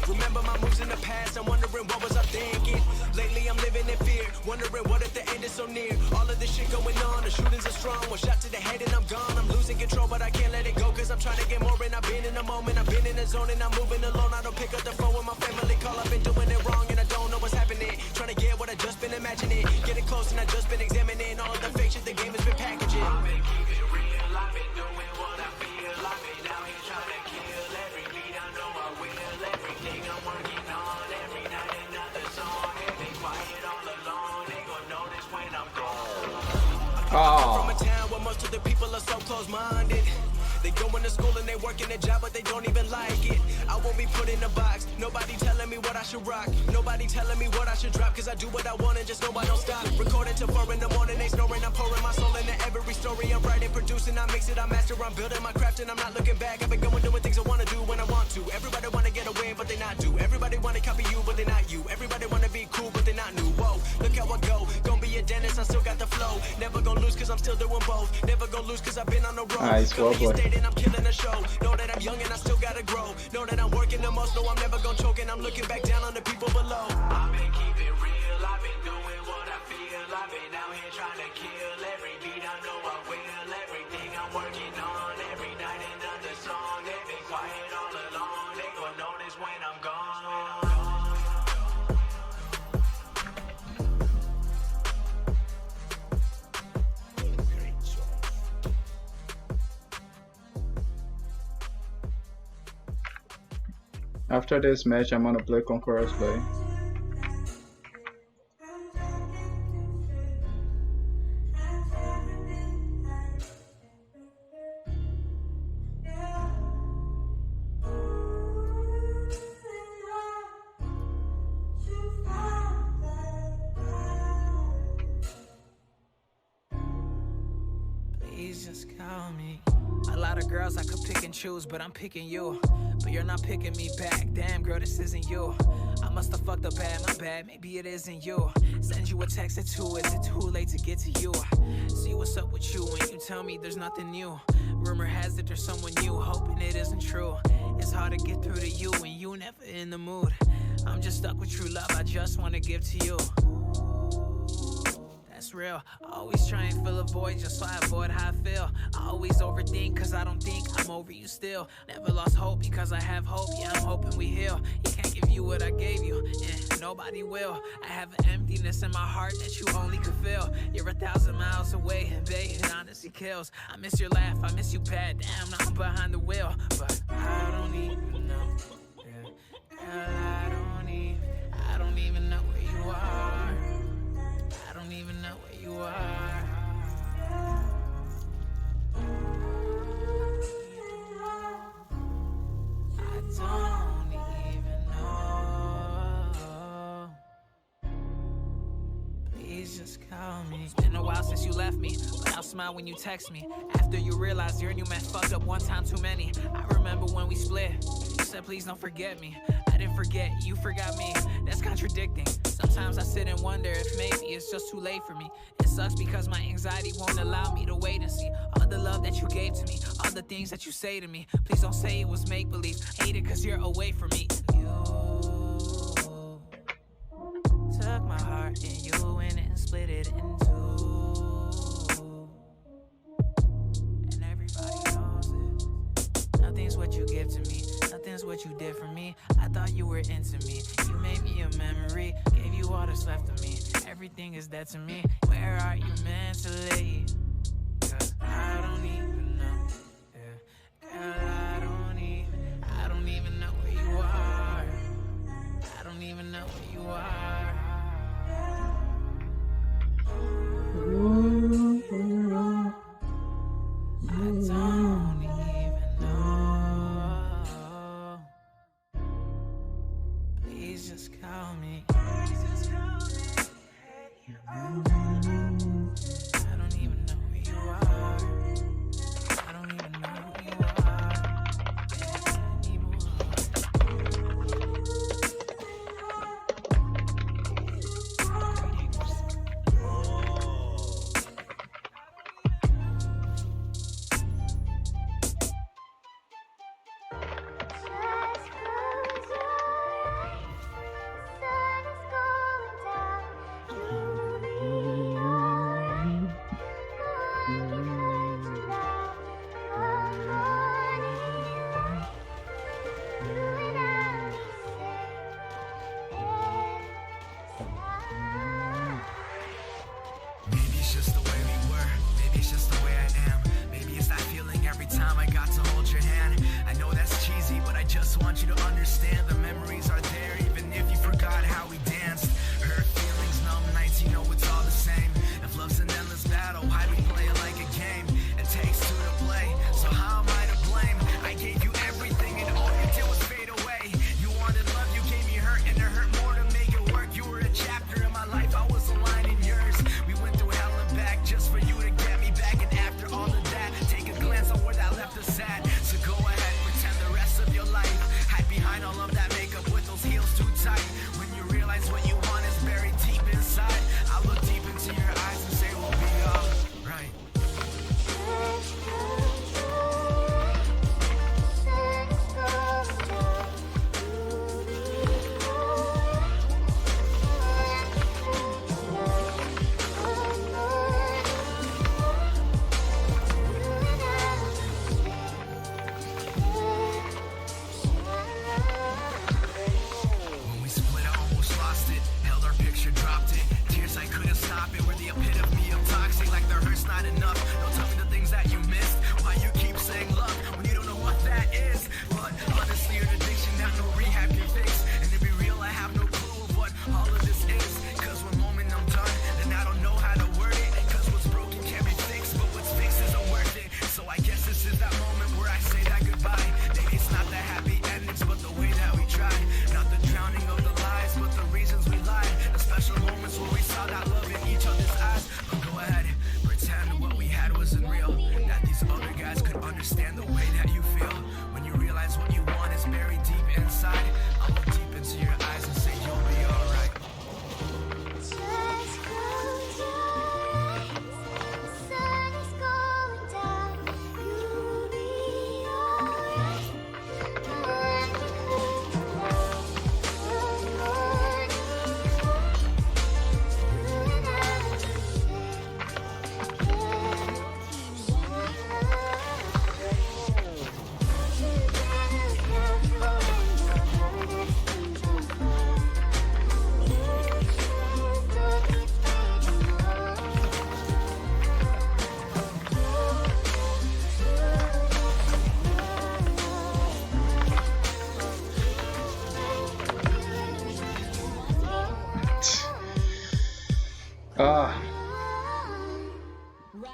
Remember my moves in the past, I'm wondering what was I thinking. Lately I'm living in fear, wondering what if the end is so near. All of this shit going on, the shootings are strong. One shot to the head and I'm gone. I'm losing control, but I can't let it go, cause I'm trying to get more. And I've been in the moment, I've been in the zone, and I'm moving alone. I don't pick up the phone when my family call. I've been doing it wrong and I don't know what's happening. Trying to get what I just been imagining. Getting close and I just been examining all of the fake shit the game has been packaging. I've been keeping it real, I've been doing what I feel. I've been out here trying to kill every beat. I know I will, everything I'm working on. Every night another song. And they quiet all alone. They gon' notice when I'm gone. I'm from a town where most of the people are so close-minded. They going to school and they working a job, but they don't even like it. I won't be put in a box. Nobody telling me what I should rock. Nobody telling me what I should drop. Cause I do what I want and just know I don't stop. Recording till 4 in the morning, they snoring. I'm pouring my soul into every story. I'm writing, producing, I mix it, I master. I'm building my craft and I'm not looking back. I've been going doing things I wanna do when I want to. Everybody wanna get away, but they not do. Everybody wanna copy you, but they not you. Everybody wanna be cool, but they not new. Whoa, look how I go. Gonna be a dentist, I still got the flow. Never gonna lose cause I'm still doing both. Never gonna lose cause I've been on the road.
Nice, well
Gonna be
played.
a state and I'm killing the show. Know that I'm young and I still gotta grow. Know that I'm working the most, know I'm never gonna choke. And I'm looking back down on the people below. I've been keeping real, I've been doing what I feel. I've been out here trying to kill every beat. I know I will. Everything I'm working on, every night another song. They've been quiet all along. They gon' notice when I'm gone.
After this match, I'm gonna play Conqueror's Blade.
Please just call me. A lot of girls I could pick and choose, but I'm picking you. But you're not picking me back. Damn, girl, this isn't you. I must have fucked up bad, my bad. Maybe it isn't you. Send you a text at 2. Is it too late to get to you? See what's up with you when you tell me there's nothing new. Rumor has it there's someone new, hoping it isn't true. It's hard to get through to you when you never in the mood. I'm just stuck with true love, I just wanna give to you. That's real. Always try and fill a void just so I avoid how I feel. I always overthink cause I don't think I'm over you still. Never lost hope because I have hope. Yeah, I'm hoping we heal. You can't give you what I gave you, and nobody will. I have an emptiness in my heart that you only could feel. You're 1,000 miles away, and babe, it honestly kills. I miss your laugh, I miss you bad. Damn, now I'm behind the wheel, but I don't even know. Yeah. Girl, I don't even know where you are. I don't even know where you are. I don't even know. Please just call me. It's been a while since you left me, but I'll smile when you text me. After you realize your new man fucked up one time too many. I remember when we split. You said please don't forget me. I didn't forget, you forgot me. That's contradicting. Sometimes I sit and wonder if maybe it's just too late for me. It sucks because my anxiety won't allow me to wait and see all the love that you gave to me, all the things that you say to me. Please don't say it was make-believe. Hate it cause you're away from me. You took my heart and you went and split it in two. And everybody knows it. Nothing's what you give to me. Nothing's what you did for me. I thought you were into me. You made me a memory. Gave you all that's left of me. Everything is dead to me. Where are you mentally? Cause I don't even know. Yeah. Girl, I don't even know where you are. I don't even know where you are. I don't even know. Please just call me. I don't even know who you are. I don't even know who you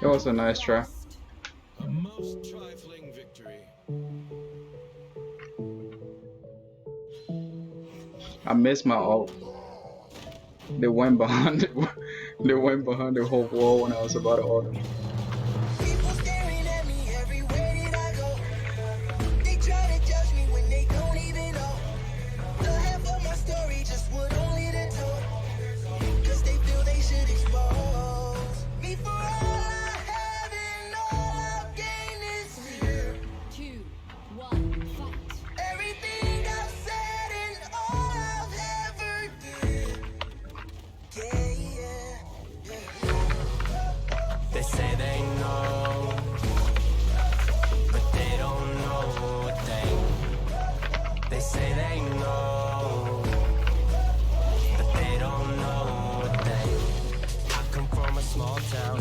It was a nice try.
A most trifling victory.
I missed my ult. They went behind it. They went behind the whole wall when I was about to ult them.
People staring at me everywhere that I go. They try to judge me when they don't even know. The half of my story just what only they told. Cause they feel they should expose me for all I have and all I've gained this year.
2, 1, fight.
Everything I've said and all I've ever did. Yeah, yeah, yeah.
They say they know, but they don't know a thing. They say they know, but they don't know a thing. I come from a small town,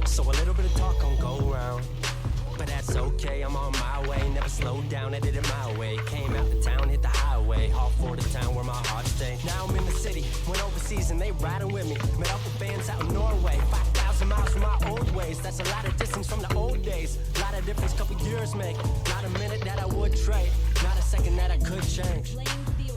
so a little bit of talk gon' go round. But that's okay, I'm on my way. Never slowed down, I did it my way. Came out the town, hit the highway. All for the town where my heart stay. Now I'm in the city, went overseas and they riding with me. Met up with bands out in Norway. 5,000 miles from my old ways. That's a lot of distance from the old days. Lot of difference, couple years make. Not a minute that I would trade. Not a second that I could change.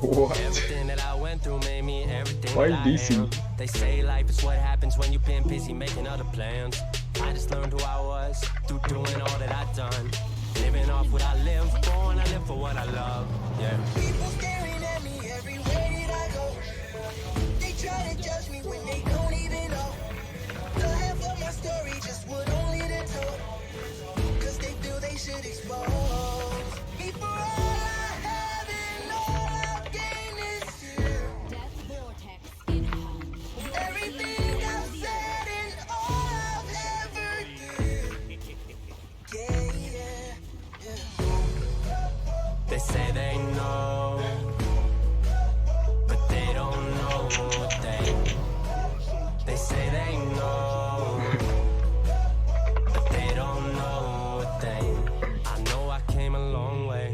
What?
Everything that I went through made me everything
Why
that I
DC?
am. They say life is what happens when you've been busy making other plans. I just learned who I was through doing all that I've done. Living off what I live for, and I live for what I love. Yeah.
People staring at me everywhere that I go. They try to judge me when they don't even know. The half of my story just what only they told. Cause they feel they should expose me for all I have and all I've gained this year.
Death vortex incoming.
Everything I've said and all I've ever did. Yeah, yeah, yeah.
They say they know, but they don't know a thing. They say they know, but they don't know a thing. I know I came a long way,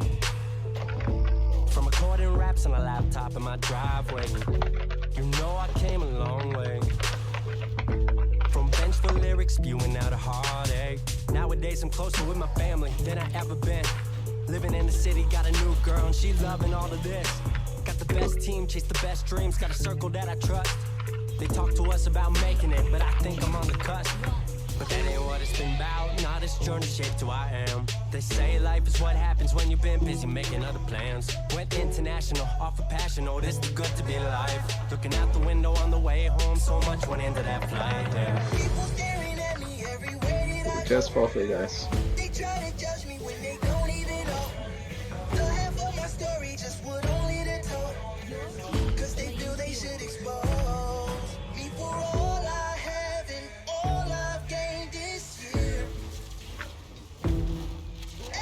from recording raps on a laptop in my driveway. You know I came a long way, from bench for lyrics, spewing out a heartache. Nowadays I'm closer with my family than I ever been. Living in the city, got a new girl and she loving all of this. Got the best team, chase the best dreams, got a circle that I trust. They talk to us about making it, but I think I'm on the cusp. But that ain't what it's been about, nah, this journey shaped who I am. They say life is what happens when you've been busy making other plans. Went international, off of passion, oh this too good to be alive. Looking out the window on the way home, so much went into that flight, yeah.
People staring at me everywhere that I go.
Just forfeit, guys.
They try to judge me when they don't even know. The half of my story just what only they told. Cause they feel they should expose me for all I have and all I've gained this year.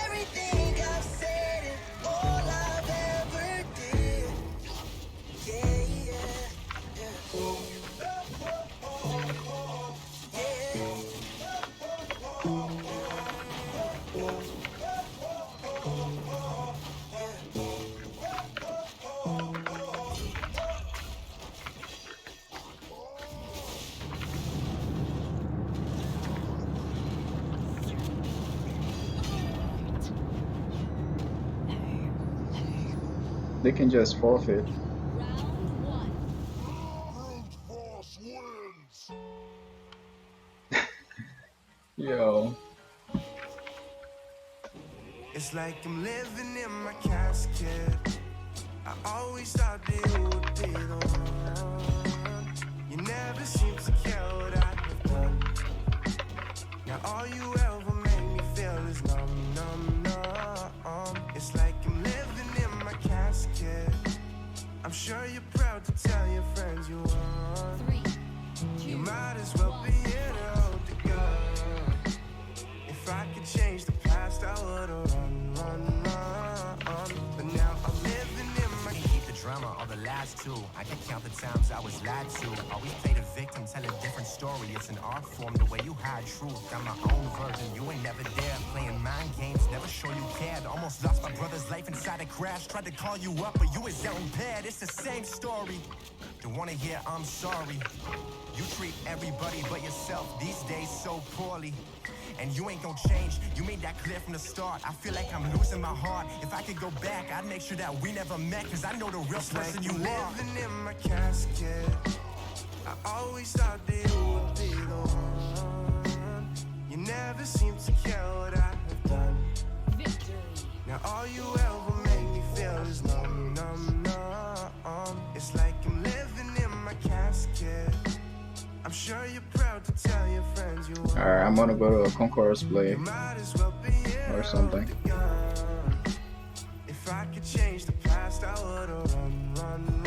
Everything I've said and all I've ever did. Yeah, yeah, yeah.
They can just forfeit.
Round 1.
Yo.
It's like I'm living in my casket. I always thought that you would be the one. You never seem to care what I have done. Now all you ever make me feel is numb, numb, numb. It's like I'm living in my casket. I'm sure you're proud to tell your friends you won.
3, 2,
You might as well be here to hold the gun. If I could change the past, I would've run. But now I'm living in my
Keep the drama all the last
too. I can count the times I was lied to. Always play the victim, tell a different story. It's an art form, the way you hide truth. Got my own version, you ain't never there. Playing mind games, never show you cared. Almost lost my brother's life inside a crash. Tried to call you up, but you was out impaired. It's the same story. Don't wanna hear I'm sorry. You treat everybody but yourself these days so poorly. And you ain't gon' change, you made that clear from the start. I feel like I'm losing my heart. If I could go back, I'd make sure that we never met. Cause I know the real person you are.
Living in my casket, I always thought that you would be the one. You never seem to care what I have done.
Victory.
Now all you ever make me feel is numb, numb, numb. It's like I'm living in my casket. I'm sure you're proud to tell your friends you are.
Alright, I'm gonna go to a Conqueror's Blade or something.
If I could change the past, I would've run.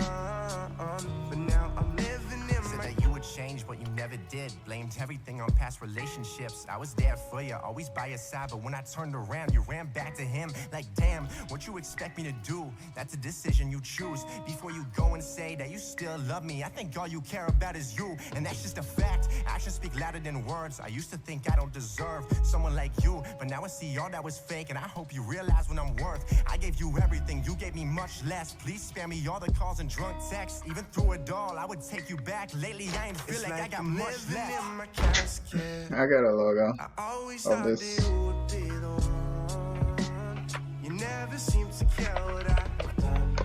But now I'm living in
Said
my
that you would change, but you never did. Blamed everything on past relationships. I was there for you, always by your side. But when I turned around, you ran back to him. Like, damn, what you expect me to do? That's a decision you choose. Before you go and say that you still love me, I think all you care about is you. And that's just a fact. Actions speak louder than words. I used to think I don't deserve someone like you, but now I see all that was fake. And I hope you realize what I'm worth. I gave you everything, you gave me much less. Please spare me all the calls and drunk texts. Even through it all, I would take you back. Lately, I ain't feel like I got much left.
in my casket.
I got a logo
I always
of
thought
this.
that you would be the one. You never seem to care what I have done.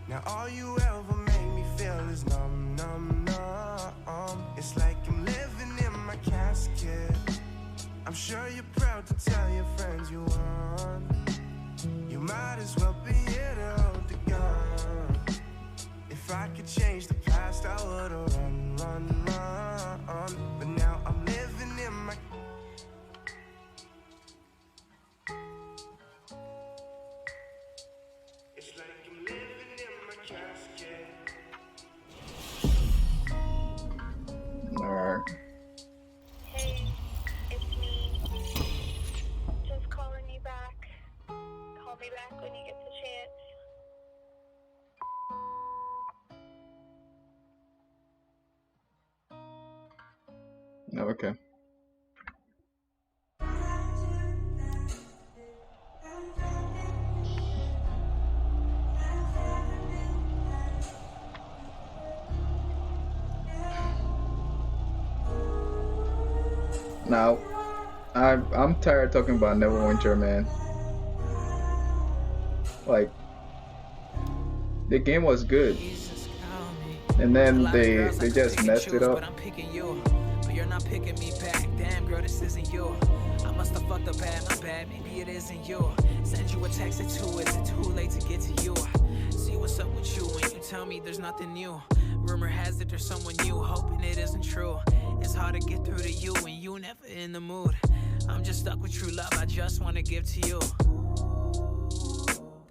Now all you ever make me feel is numb, numb, numb. It's like I'm living in my casket. I'm sure you're proud to tell your friends you won. You might as well be here to hold the gun. If I could change the past, I would've run. But now I'm living in my... It's like I'm living in my casket.
Alright.
Hey, it's me. Just calling you back. Call me back when you get the chance.
Okay. Now, I'm tired of talking about Neverwinter, man. Like, the game was good, and then they just messed it up.
But you're not picking me back. Damn, girl, this isn't you. I must have fucked up bad, my bad. Maybe it isn't you. Send you a text at 2. Is it too late to get to you? See what's up with you when you tell me there's nothing new. Rumor has it there's someone new, hoping it isn't true. It's hard to get through to you when you never in the mood. I'm just stuck with true love, I just want to give to you.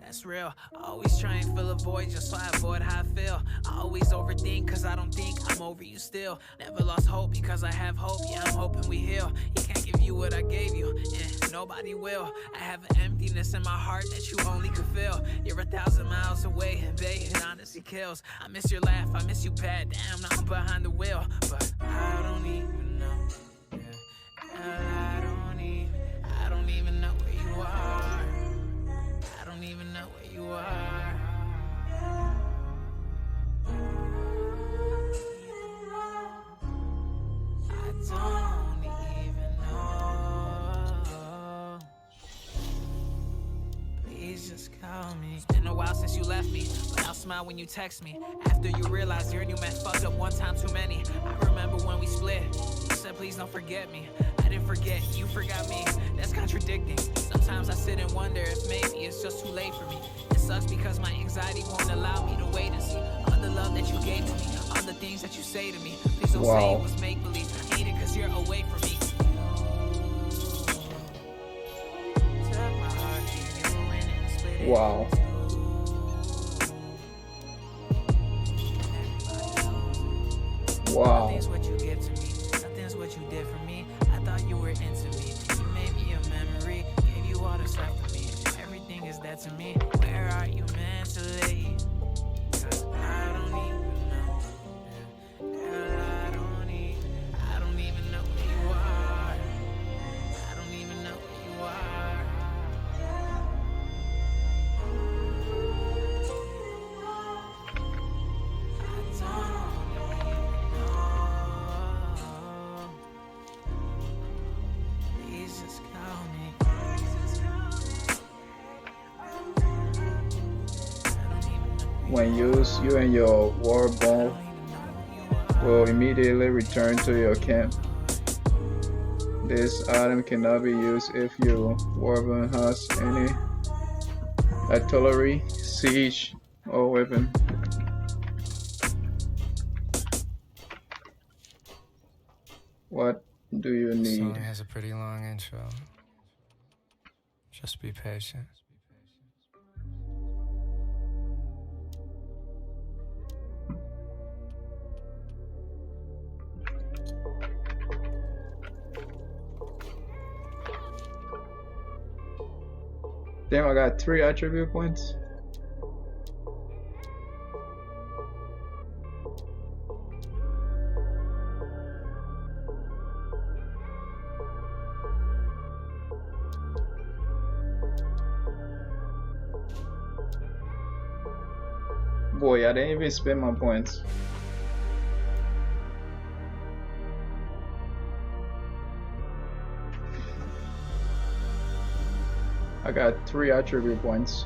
That's real. I always try and fill a void just so I avoid how I feel. I always overthink cause I don't think I'm over you still. Never lost hope because I have hope, yeah, I'm hoping we heal. You can't give you what I gave you, yeah, nobody will. I have an emptiness in my heart that you only could feel. You're 1,000 miles away, and babe, it honestly kills. I miss your laugh, I miss you bad, damn, now I'm behind the wheel. But I don't even know, yeah, I don't even know where you are. I don't even know where you are. I don't even know. Please just call me. It's been a while since you left me, but I'll smile when you text me. After you realize your new man fucked up one time too many. I remember when we split. You said please don't forget me. I didn't forget, you forgot me. That's contradicting. Sometimes I sit and wonder if maybe it's just too late for me. It sucks because my anxiety won't allow me to wait and see all the love that you gave to me, all the things that you say to me. Please don't say it was make-believe. I hate it cause you're away from me. Took my heart, gave you in and split it.
Wow. Wow.
Nothing's what you give to me. Nothing's what you did for me. I thought you were into me. You made me a memory. Gave you all the stuff to me. Everything is dead to me. Where are you mentally? 'Cause
When used, you and your war ball will immediately return to your camp. This item cannot be used if your warband has any artillery, siege, or weapon. What do you
The
need?
song has a pretty long intro. Just be patient.
Damn, I got 3 attribute points. Boy, I didn't even spend my points. I got 3 attribute points.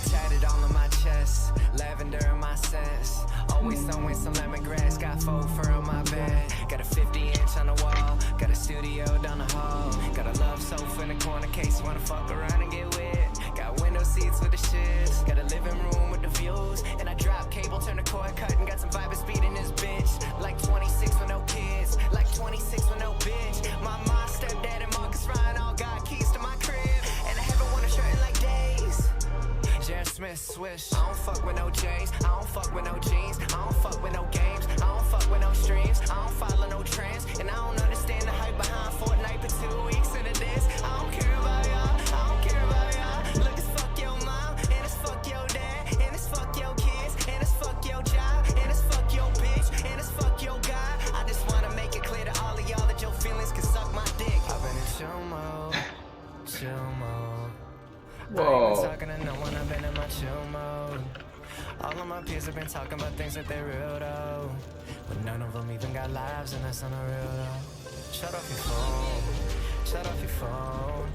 Tatted all on my chest, lavender in my sense. Always throwing some lemongrass, got faux fur on my bed. Got a 50-inch on the wall, got a studio down the hall. Got a love sofa in the corner case, wanna fuck around and get wet. Got window seats with the shits, got a living room with the views. And I drop cable, turn the cord cut, and got some vibe speed in this bitch. Like 26 with no kids, like 26 with no bitch. My mom, stepdad, and Marcus Ryan all got keys to my crib. And I haven't worn a shirt in like days. Jared Smith swish. I don't fuck with no J's. I don't fuck with no jeans. I don't fuck with no games. I don't fuck with no streams. I don't follow no trends. And I don't understand the hype behind Fortnite for 2 weeks into this. I don't care about y'all. I don't care about y'all. Look, it's fuck your mom. And it's fuck your dad. And it's fuck your kids. And it's fuck your job. And it's fuck your bitch. And it's fuck your guy. I just wanna make it clear to all of y'all that your feelings can suck my dick. I've been in chill mode. Chill mode. I ain't been talking to no one, I've been in my chill mode. All of my peers have been talking about things that they're real though, but none of them even got lives, and that's on the real though. Shut off your phone, shut off your phone.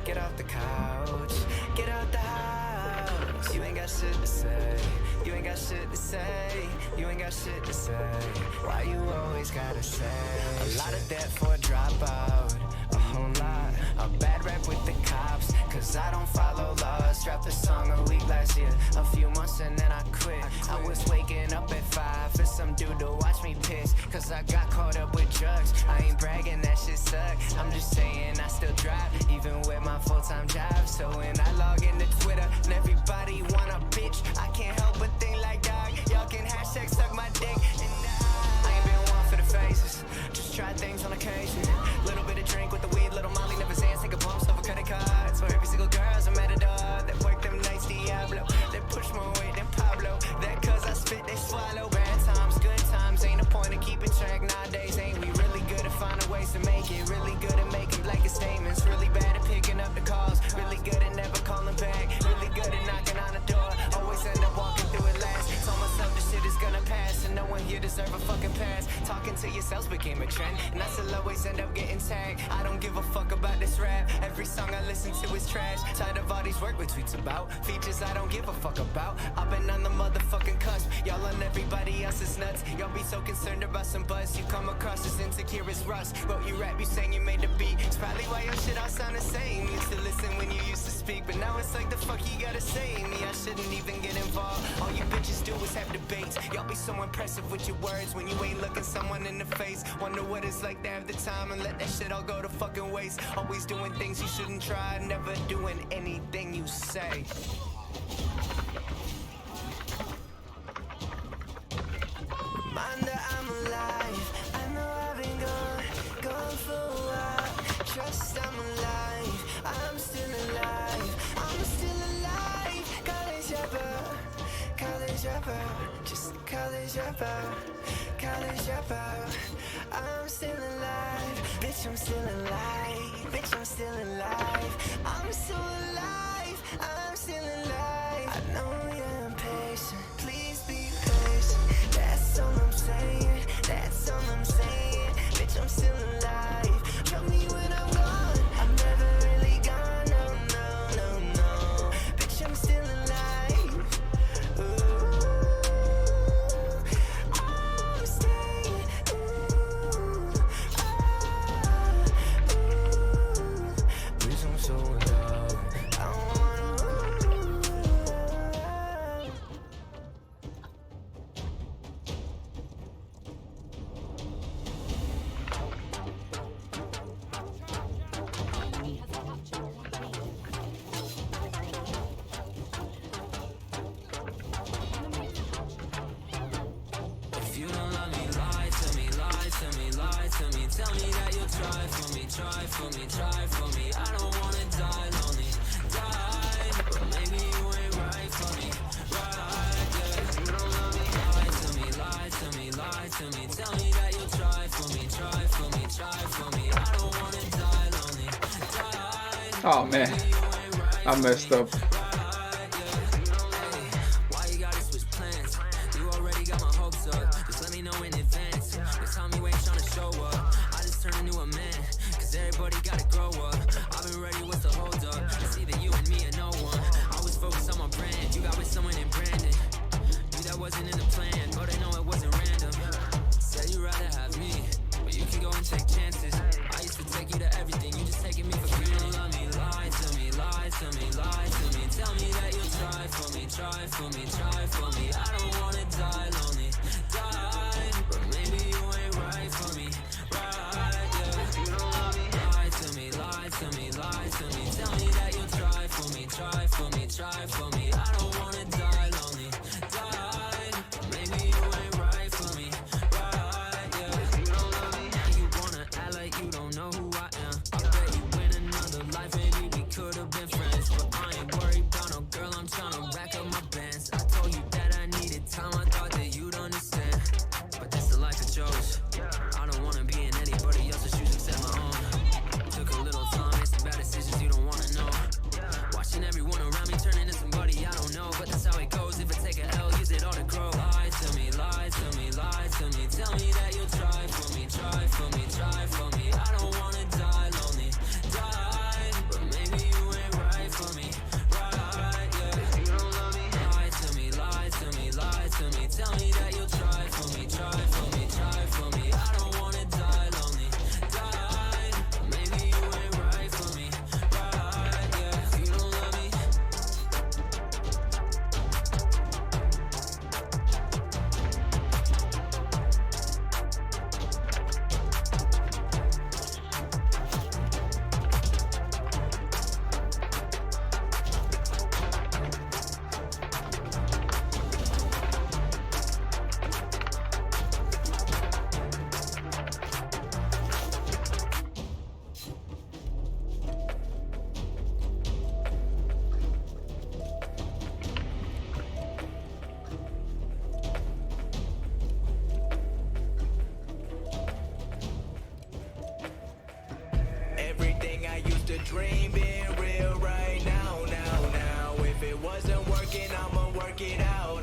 Get off the couch, get out the house. You ain't got shit to say, you ain't got shit to say, you ain't got shit to say. Why you always gotta say a lot of debt for a dropout? A whole lot, a bad rap with the cops, cause I don't follow laws. Dropped a song a week last year, a few months and then I quit. I was waking up at 5 for some dude to watch me piss, cause I got caught up with drugs. I ain't bragging, that shit suck. I'm just saying I still drive, even with my full-time job. So when I log into Twitter and everybody want a bitch, I can't help but think like dog, y'all can hashtag suck my dick. And I ain't been one for the faces, just try things on occasion. Little bit of drink with the weed, little Molly never saying, take a bumps over credit cards. For every single girl's a matador that work them nights Diablo, that push more weight than Pablo. That cause I spit, they swallow. Bad times, good times, ain't a point of keeping track nowadays. Ain't we really good at finding ways to make it? Really good at making blanket statements, really bad at picking up the calls, really good at never calling back, really good at knocking on the door, always end up walking through it last. Told myself this shit is gonna pass, and no one here deserve a fucking pass. Talking to yourselves became a trend, and I still always end up getting tagged. I don't give a fuck about this rap, every song I listen to is trash. Tired of all these work with tweets about features I don't give a fuck about. I've been on the motherfucking cusp, y'all on everybody else's nuts. Y'all be so concerned about some buzz, you come across as insecure as rust. Wrote you rap, you saying you made the beat, it's probably why your shit all sound the same. Used to listen when you used to speak, but now it's like the fuck you gotta say me. I shouldn't even get involved, all you bitches do is have debates. Y'all be so impressive with your words when you ain't looking someone in the face. Wonder what it's like to have the time and let that shit all go to fucking waste. Always doing things you shouldn't try, never doing anything you say. Reminder I'm alive, I know I've been gone for a while. Trust I'm alive, I'm still alive, I'm still alive. College rapper, just a college rapper. I'm still alive, bitch I'm still alive, bitch I'm still alive. I'm so alive, I'm still alive. I know you're impatient, please be patient. That's all I'm saying, that's all I'm saying. Bitch I'm still alive, drop me when I'm gone, I'm never really gone, no. Bitch I'm still
to me. Tell me that you'll try for me, try for me, try for me. I don't wanna die lonely. Die.
Oh man, I messed up.
Why you gotta switch plans? You already got my hopes up. Just let me know in advance. Just tell me when you tryna show up. I just turned into a man, cause everybody gotta grow up. I've been ready, what's the hold up? It's either you and me or no one. I was focused on my brand. You got with someone named Brandon. Knew that wasn't in the plan, but I know it wasn't random. Said you'd rather have me, but you can go and take chances. I used to take you to everything, you just taking me for granted. You don't love me, lie to me, lie to me, lie to me. Tell me that you'll try for me, try for me, try for me. I don't wanna die lonely, die. But maybe you ain't right for me, right, yeah. You don't love me, lie to me, lie to me, lie to me. Tell me that you'll try for me, try for me, try for me. I don't wanna die lonely, die. Maybe you ain't right for me, right, yeah. You don't love me, now you wanna act like you don't know who I am. I bet you in another life, maybe we could've been friends. But I ain't worried about no girl, I'm tryna rack up my bands. I told you that I needed time, I thought that you'd understand. But that's the life I chose. I don't wanna be in anybody else's shoes except my own. Took a little time, made some bad decisions you don't wanna know. Watching everyone around me turn into somebody I don't know. But that's how it goes, if I take a L, use it all to grow. Lie to me, lie to me, lie to me. Tell me that you'll try for me, try for me, try for me. I don't wanna die lonely, die. But maybe you ain't right for me, right, yeah. You don't love me, lie to me, lie to me, lie to me. Tell me that you'll try for me, try for me, try for me. I don't wanna die lonely, die. But maybe you ain't right for me, right, yeah. You don't love me. Everything I used to dream being real right now, now. If it wasn't working, I'ma work it out,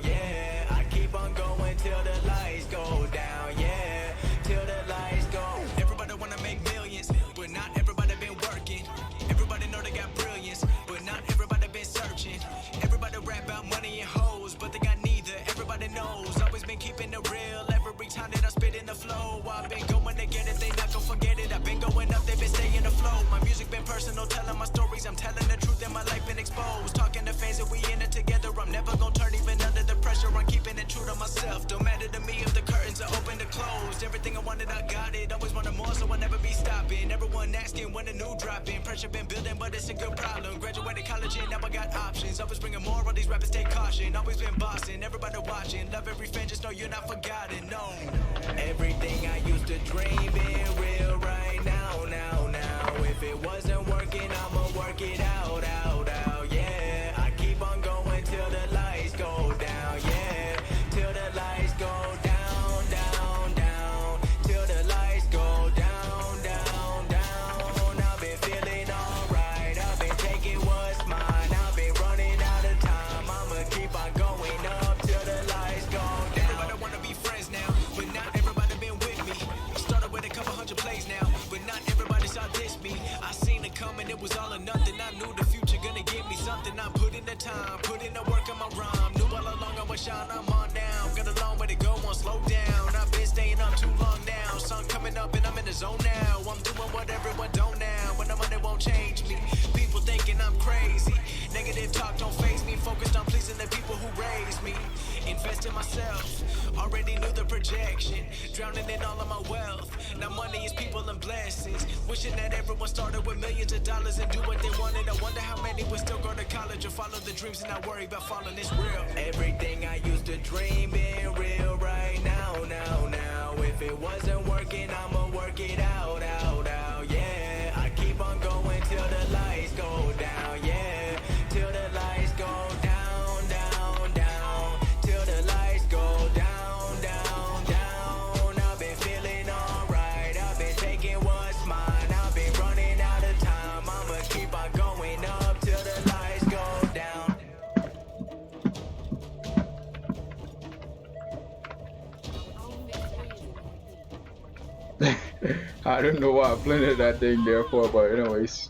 yeah. I keep on going till the lights go down, yeah. Till the lights go. Everybody wanna make millions, but not everybody been working. Everybody know they got brilliance, but not everybody been searching. Everybody rap about money and hoes, but they got neither. Everybody knows, always been keeping it real. Every time that I spit in the flow, I've been going to get it, they not gon' forget it. I've been going up, they've been staying afloat. My music been personal, telling my stories. I'm telling the truth and my life been exposed. Talking to fans that we in it together. I'm never gon' turn even under the pressure. I'm keeping it true to myself. Don't matter to me if the curtains are open or closed. Everything I wanted, I got it. Always wanted more, so I'll never be stopping. Everyone asking when the new dropping. Pressure been building, but it's a good problem. Graduated college and now I got options. Always bringing more, all these rappers take caution. Always been bossing, everybody watching. Love every fan, just know you're not forgotten, no. Everything I used to dream being real right now, now. If it wasn't working, I'ma work it out, yeah. I keep on going till the lights go down, yeah. Till the lights go down, down. Till the lights go down, down. I've been feeling alright. I've been taking what's mine. I've been running out of time. I'ma keep on going up till the lights go down. Everybody wanna be friends now, but not everybody been with me. Started with a couple hundred plays now, but not everybody saw this me. I seen it coming, it was all or nothing. I knew the future gonna give me something. I put in the time, put in the work on my rhyme. Knew all along I was shine, I'm on now. Got a long way to go, won't slow down. I've been staying up too long now. Sun coming up and I'm in the zone now. I'm doing what everyone don't now. When I'm on it won't change me. People thinking I'm crazy. Negative talk don't faze me. Focused on pleasing the people who raised me. Invest in myself, already knew the projection. Drowning in all of my wealth. Now money is people and blessings. Wishing that everyone started with millions of dollars and do what they wanted. I wonder how many would still go to college or follow the dreams and not worry about falling. It's real. Everything I used to dream being real right now, now. If it wasn't working, I'ma work it out, yeah. I keep on going till the lights go down, yeah. Till the lights go down, down. Till the lights go down, down.
I don't know why I planted that thing there for, but anyways.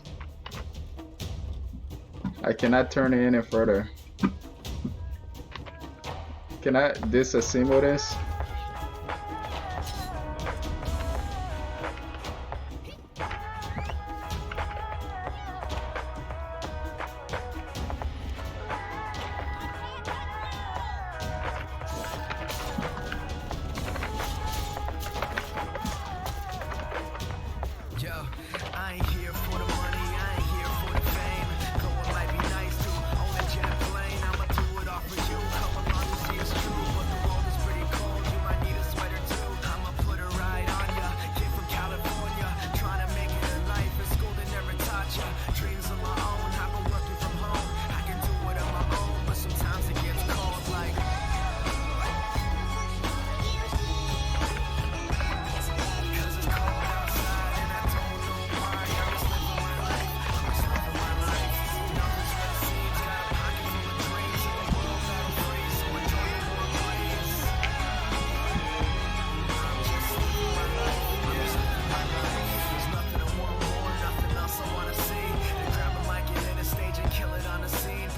I cannot turn it any further. Can I disassemble this?
Yo, I ain't here for the money, I ain't here for the fame. Going might be nice to own a jet plane. I'ma do it all for you. Come along and see it's true. But the world is pretty cold, you might need a sweater too. I'ma put a ride on ya. Kid from California, trying to make it in life. In school they never taught ya. Dreams of my own, I've been working from home. I can do it on my own, but sometimes it gets cold like.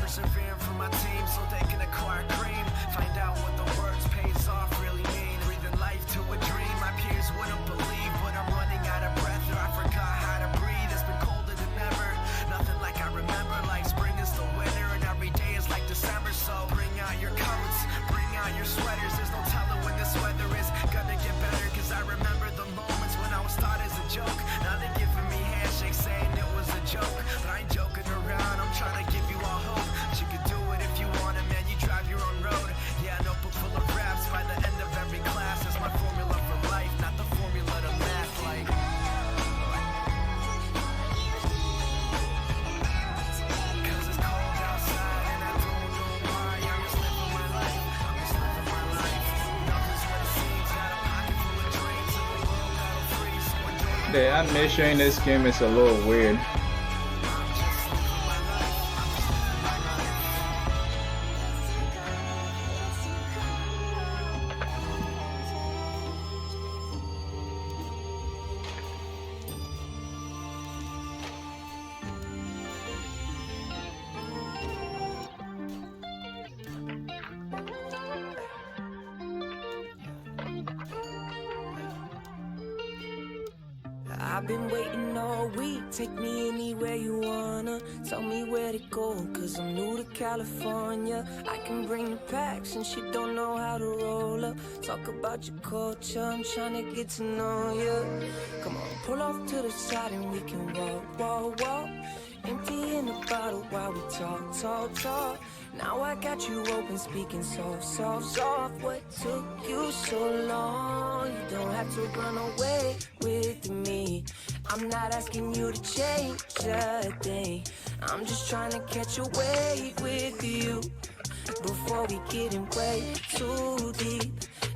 Persevering for my team so they can acquire cream. Find out what the words pays off really mean. Breathing life to a dream my peers wouldn't believe. But I'm running out of breath or I forgot how to breathe. It's been colder than ever. Nothing like I remember. Like spring is the winter and every day is like December. So bring out your coats, bring out your sweaters. There's no telling when this weather is gonna get better. Cause I remember the moments when I was thought as a joke. Now they're giving me handshakes saying it was a joke. But I ain't joking around, I'm trying to give you all hope. You could do it if you want it, man, you drive your own road. Yeah, a notebook full of raps by the end of every class. That's my formula for life, not the formula to math like. Cause it's cold outside and I don't know why. I'm just living my life, I'm just living my life. Nothing's what it seems, got a pocket full of dreams and the world that'll freeze. So enjoy
The animation in this game is a little weird.
I've been waiting all week, take me anywhere you wanna. Tell me where to go, cause I'm new to California. I can bring the pack since you don't know how to roll up. Talk about your culture, I'm trying to get to know you. Come on, pull off to the side and we can walk. Empty in the bottle while we talk. Now I got you open, speaking soft. What took you so long? You don't have to run away with me. I'm not asking you to change a thing. I'm just trying to catch a wave with you before we get in way too deep.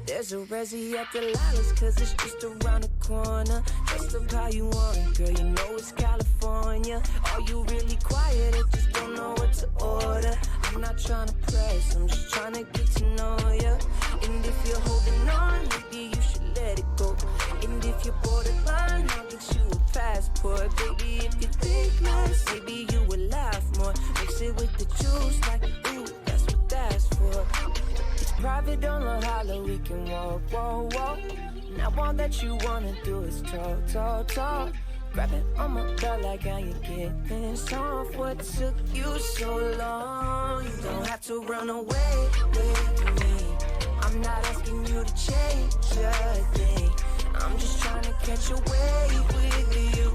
There's a resi at the Lilas, cause it's just around the corner. Dressed up how you want, girl, you know it's California. Are you really quiet or just don't know what to order? I'm not trying to press, I'm just trying to get to know ya. And if you're holding on, maybe you should let it go. And if you're borderline, I'll get you a passport. Baby, if you think less, maybe you will laugh more. Mix it with the juice like, ooh, that's what that's for. Private, don't look hollow, we can walk. Now all that you wanna do is talk. Grab it on my belt like how you getting soft. What took you so long? You don't have to run away with me. I'm not asking you to change a thing. I'm just trying to catch a wave with you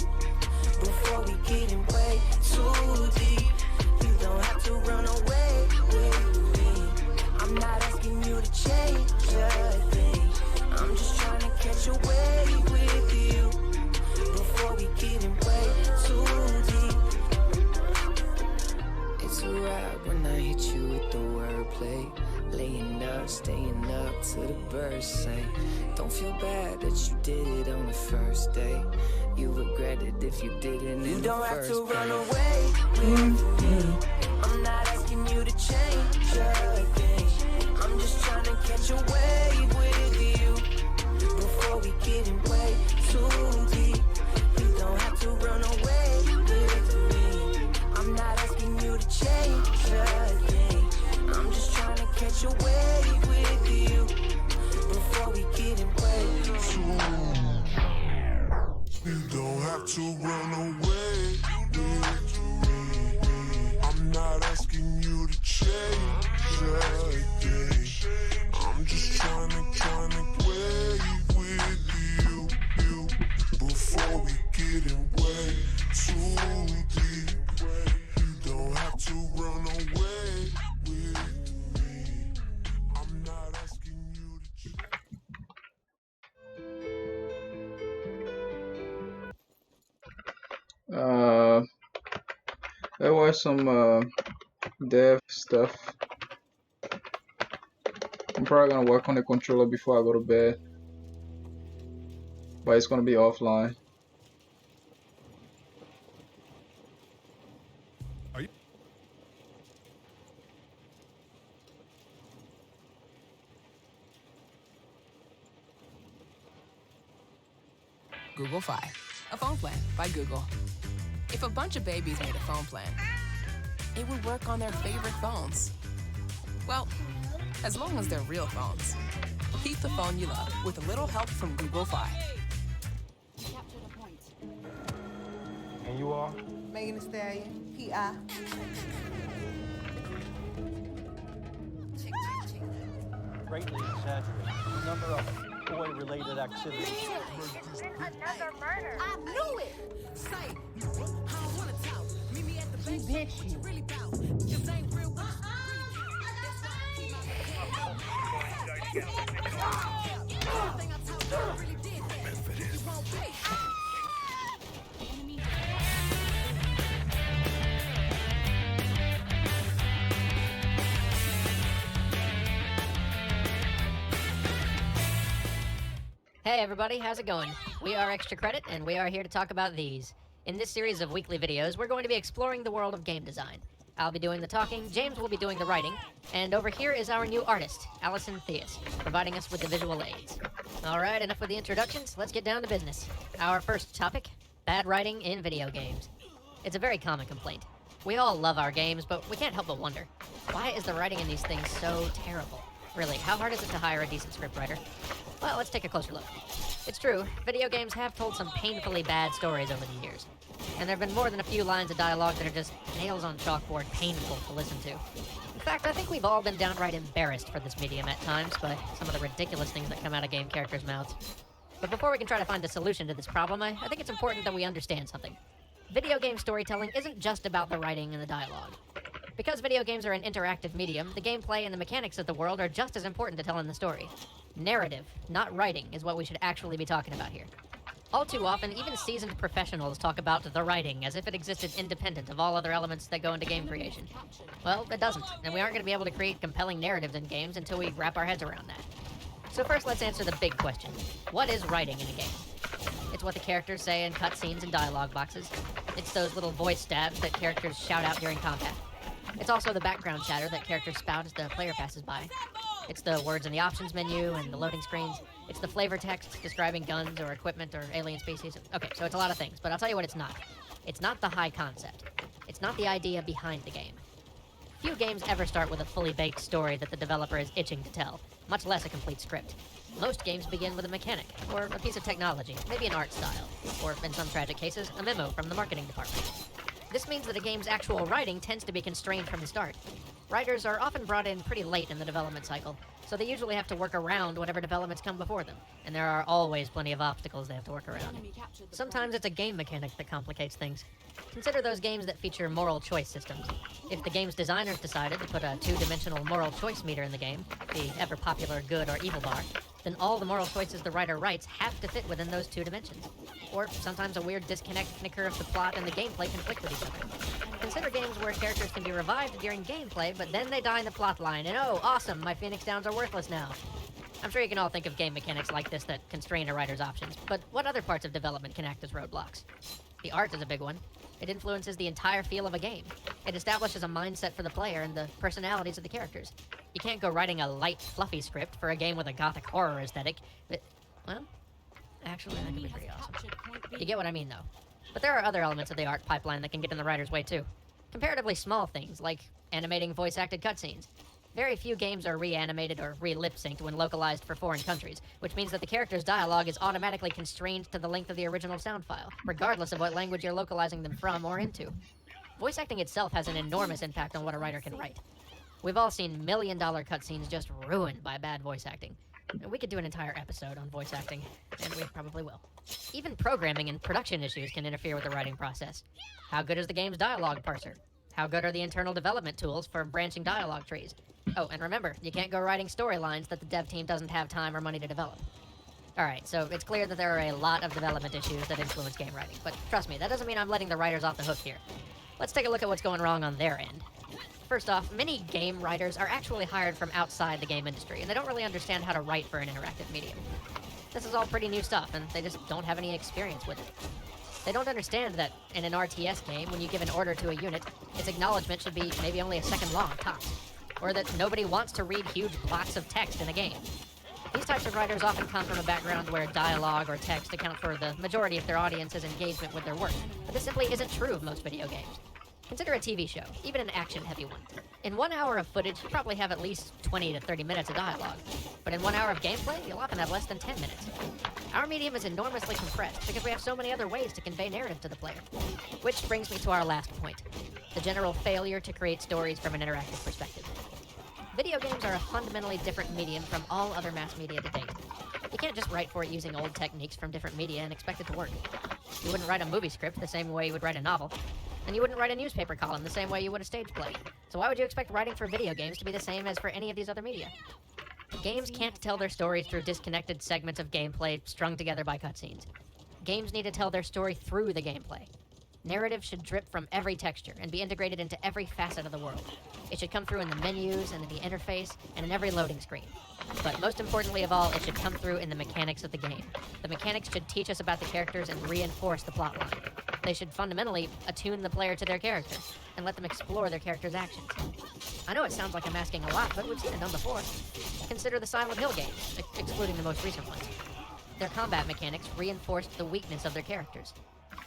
before we get in way too deep. You don't have to run away with me. I'm not asking you to change a thing. I'm just trying to catch a wave with you before we get in way too deep. It's a rap when I hit you with the wordplay. Laying up, staying up till the birds sing. Don't feel bad that you did it on the first day. You regret it if you did it in the first place. You don't have to run away with me. I'm not asking you to change a thing. I'm just trying to catch a wave with you before we get in way too deep.
There was some dev stuff. I'm probably gonna work on the controller before I go to bed, but it's gonna be offline.
Google Fi, a phone plan by Google. If a bunch of babies made a phone plan, it would work on their favorite phones. Well, as long as they're real phones. Keep the phone you love with a little help from Google Fi.
And you are?
Megan Thee Stallion, P.I.
Greatly exaggerated the number of boy-related activities.
Another murder.
I knew it! Say, I don't wanna talk. Meet me at the bank. What you really bout? This ain't real. Everything I told you, I really did that. You won't pay.
Hey everybody, how's it going? We are Extra Credit, and we are here to talk about these. In this series of weekly videos, we're going to be exploring the world of game design. I'll be doing the talking, James will be doing the writing, and over here is our new artist, Allison Theus, providing us with the visual aids. Alright, enough with the introductions, let's get down to business. Our first topic, bad writing in video games. It's a very common complaint. We all love our games, but we can't help but wonder, why is the writing in these things so terrible? Really, how hard is it to hire a decent scriptwriter? Well, let's take a closer look. It's true, video games have told some painfully bad stories over the years. And there have been more than a few lines of dialogue that are just nails on chalkboard painful to listen to. In fact, I think we've all been downright embarrassed for this medium at times by some of the ridiculous things that come out of game characters' mouths. But before we can try to find a solution to this problem, I think it's important that we understand something. Video game storytelling isn't just about the writing and the dialogue. Because video games are an interactive medium, the gameplay and the mechanics of the world are just as important to telling the story. Narrative, not writing, is what we should actually be talking about here. All too often, even seasoned professionals talk about the writing as if it existed independent of all other elements that go into game creation. Well, it doesn't, and we aren't going to be able to create compelling narratives in games until we wrap our heads around that. So first, let's answer the big question. What is writing in a game? It's what the characters say in cutscenes and dialogue boxes. It's those little voice stabs that characters shout out during combat. It's also the background chatter that characters spout as the player passes by. It's the words in the options menu and the loading screens. It's the flavor text describing guns or equipment or alien species. Okay, so it's a lot of things, but I'll tell you what it's not. It's not the high concept. It's not the idea behind the game. Few games ever start with a fully baked story that the developer is itching to tell, much less a complete script. Most games begin with a mechanic, or a piece of technology, maybe an art style, or in some tragic cases, a memo from the marketing department. This means that a game's actual writing tends to be constrained from the start. Writers are often brought in pretty late in the development cycle, so they usually have to work around whatever developments come before them, and there are always plenty of obstacles they have to work around. Sometimes it's a game mechanic that complicates things. Consider those games that feature moral choice systems. If the game's designers decided to put a two-dimensional moral choice meter in the game, the ever-popular good or evil bar, then all the moral choices the writer writes have to fit within those two dimensions. Or sometimes a weird disconnect can occur if the plot and the gameplay conflict with each other. Consider games where characters can be revived during gameplay, but then they die in the plot line, and oh, awesome, my Phoenix Downs are worthless now. I'm sure you can all think of game mechanics like this that constrain a writer's options, but what other parts of development can act as roadblocks? The art is a big one. It influences the entire feel of a game. It establishes a mindset for the player and the personalities of the characters. You can't go writing a light, fluffy script for a game with a gothic horror aesthetic. But, well, actually, that could be pretty awesome. You get what I mean, though. But there are other elements of the art pipeline that can get in the writer's way, too. Comparatively small things, like animating voice-acted cutscenes. Very few games are reanimated or re-lip-synced when localized for foreign countries, which means that the character's dialogue is automatically constrained to the length of the original sound file, regardless of what language you're localizing them from or into. Voice acting itself has an enormous impact on what a writer can write. We've all seen million-dollar cutscenes just ruined by bad voice acting. We could do an entire episode on voice acting, and we probably will. Even programming and production issues can interfere with the writing process. How good is the game's dialogue parser? How good are the internal development tools for branching dialogue trees? Oh, and remember, you can't go writing storylines that the dev team doesn't have time or money to develop. Alright, so it's clear that there are a lot of development issues that influence game writing, but trust me, that doesn't mean I'm letting the writers off the hook here. Let's take a look at what's going wrong on their end. First off, many game writers are actually hired from outside the game industry, and they don't really understand how to write for an interactive medium. This is all pretty new stuff, and they just don't have any experience with it. They don't understand that in an RTS game, when you give an order to a unit, its acknowledgement should be maybe only a second long, tops. Or that nobody wants to read huge blocks of text in a game. These types of writers often come from a background where dialogue or text account for the majority of their audience's engagement with their work, but this simply isn't true of most video games. Consider a TV show, even an action-heavy one. In 1 hour of footage, you probably have at least 20 to 30 minutes of dialogue. But in 1 hour of gameplay, you'll often have less than 10 minutes. Our medium is enormously compressed because we have so many other ways to convey narrative to the player. Which brings me to our last point, the general failure to create stories from an interactive perspective. Video games are a fundamentally different medium from all other mass media to date. You can't just write for it using old techniques from different media and expect it to work. You wouldn't write a movie script the same way you would write a novel. And you wouldn't write a newspaper column the same way you would a stage play. So why would you expect writing for video games to be the same as for any of these other media? Games can't tell their stories through disconnected segments of gameplay strung together by cutscenes. Games need to tell their story through the gameplay. Narrative should drip from every texture and be integrated into every facet of the world. It should come through in the menus and in the interface and in every loading screen. But most importantly of all, it should come through in the mechanics of the game. The mechanics should teach us about the characters and reinforce the plotline. They should fundamentally attune the player to their character and let them explore their character's actions. I know it sounds like I'm asking a lot, but we've seen it done before. Consider the Silent Hill games, excluding the most recent ones. Their combat mechanics reinforced the weakness of their characters.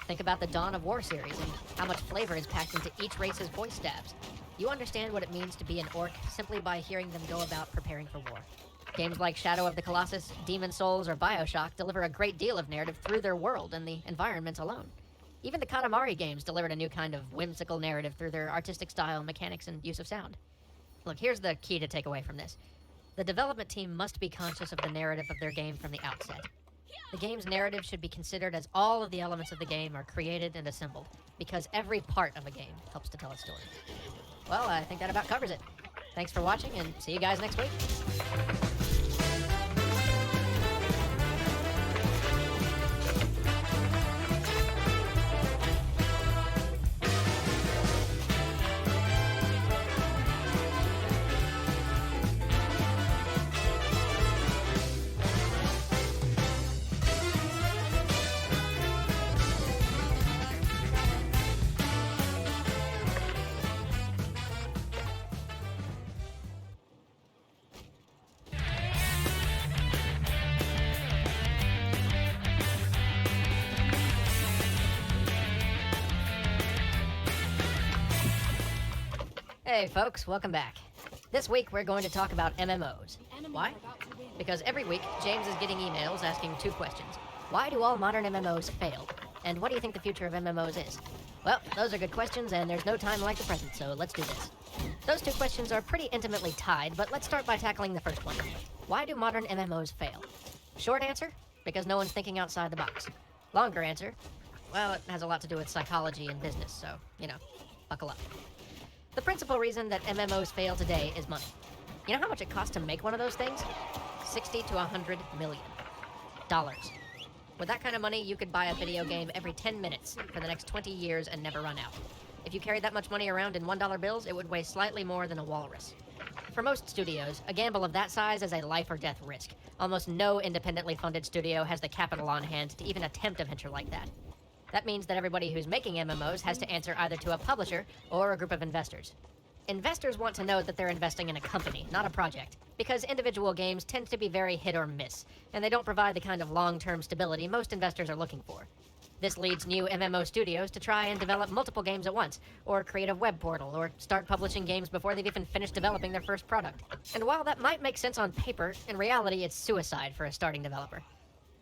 Think about the Dawn of War series and how much flavor is packed into each race's voice stabs. You understand what it means to be an orc simply by hearing them go about preparing for war. Games like Shadow of the Colossus, Demon's Souls, or Bioshock deliver a great deal of narrative through their world and the environments alone. Even the Katamari games delivered a new kind of whimsical narrative through their artistic style, mechanics, and use of sound. Look, here's the key to take away from this. The development team must be conscious of the narrative of their game from the outset. The game's narrative should be considered as all of the elements of the game are created and assembled, because every part of a game helps to tell a story. Well, I think that about covers it. Thanks for watching, and see you guys next week. Hey folks, welcome back. This week we're going to talk about MMOs. Why? Because every week James is getting emails asking two questions. Why do all modern MMOs fail? And what do you think the future of MMOs is? Well, those are good questions and there's no time like the present, so let's do this. Those two questions are pretty intimately tied, but let's start by tackling the first one. Why do modern MMOs fail? Short answer, because no one's thinking outside the box. Longer answer, well, it has a lot to do with psychology and business, so, buckle up. The principal reason that MMOs fail today is money. You know how much it costs to make one of those things? $60 to $100 million. With that kind of money, you could buy a video game every 10 minutes for the next 20 years and never run out. If you carried that much money around in $1 bills, it would weigh slightly more than a walrus. For most studios, a gamble of that size is a life or death risk. Almost no independently funded studio has the capital on hand to even attempt a venture like that. That means that everybody who's making MMOs has to answer either to a publisher or a group of investors. Investors want to know that they're investing in a company, not a project, because individual games tend to be very hit or miss, and they don't provide the kind of long-term stability most investors are looking for. This leads new MMO studios to try and develop multiple games at once, or create a web portal, or start publishing games before they've even finished developing their first product. And while that might make sense on paper, in reality it's suicide for a starting developer.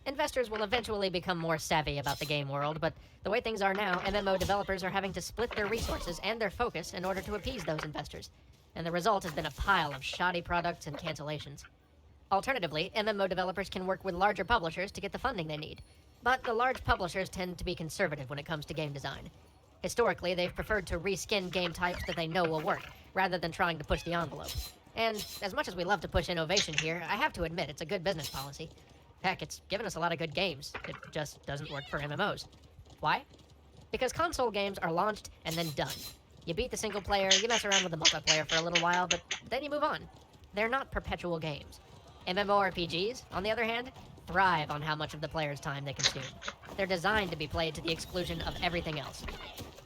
Investors will eventually become more savvy about the game world, but the way things are now, MMO developers are having to split their resources and their focus in order to appease those investors. And the result has been a pile of shoddy products and cancellations. Alternatively, MMO developers can work with larger publishers to get the funding they need. But the large publishers tend to be conservative when it comes to game design. Historically, they've preferred to reskin game types that they know will work, rather than trying to push the envelope. And as much as we love to push innovation here, I have to admit it's a good business policy. Heck, it's given us a lot of good games. It just doesn't work for MMOs. Why? Because console games are launched and then done. You beat the single player, you mess around with the multiplayer for a little while, but then you move on. They're not perpetual games. MMORPGs, on the other hand, thrive on how much of the player's time they consume. They're designed to be played to the exclusion of everything else.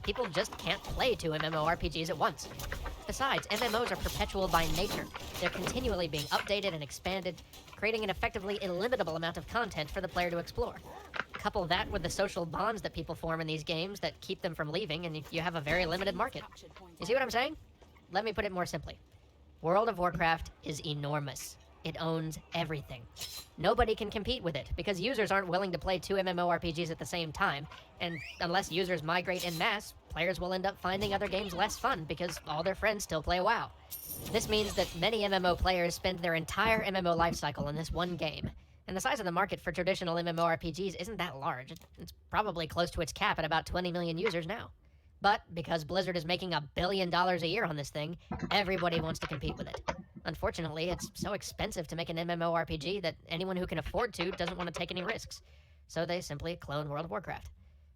People just can't play 2 MMORPGs at once. Besides, MMOs are perpetual by nature. They're continually being updated and expanded, creating an effectively illimitable amount of content for the player to explore. Couple that with the social bonds that people form in these games that keep them from leaving, and you have a very limited market. You see what I'm saying? Let me put it more simply. World of Warcraft is enormous. It owns everything. Nobody can compete with it, because users aren't willing to play 2 MMORPGs at the same time, and unless users migrate en masse, players will end up finding other games less fun because all their friends still play WoW. This means that many MMO players spend their entire MMO lifecycle in this one game, and the size of the market for traditional MMORPGs isn't that large. It's probably close to its cap at about 20 million users now. But because Blizzard is making $1 billion a year on this thing, everybody wants to compete with it. Unfortunately, it's so expensive to make an MMORPG that anyone who can afford to doesn't want to take any risks. So they simply clone World of Warcraft.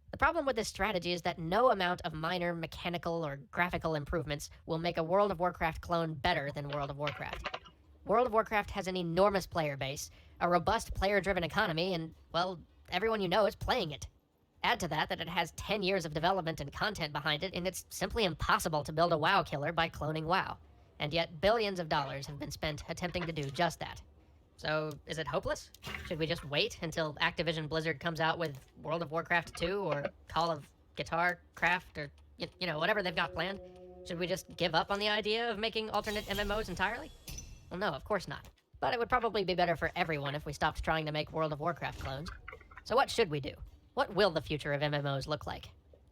The problem with this strategy is that no amount of minor mechanical or graphical improvements will make a World of Warcraft clone better than World of Warcraft. World of Warcraft has an enormous player base, a robust player-driven economy, and, well, everyone you know is playing it. Add to that it has 10 years of development and content behind it, and it's simply impossible to build a WoW killer by cloning WoW. And yet billions of dollars have been spent attempting to do just that. So, is it hopeless? Should we just wait until Activision Blizzard comes out with World of Warcraft 2 or Call of Guitar Craft or, you know, whatever they've got planned? Should we just give up on the idea of making alternate MMOs entirely? Well, no, of course not. But it would probably be better for everyone if we stopped trying to make World of Warcraft clones. So what should we do? What will the future of MMOs look like?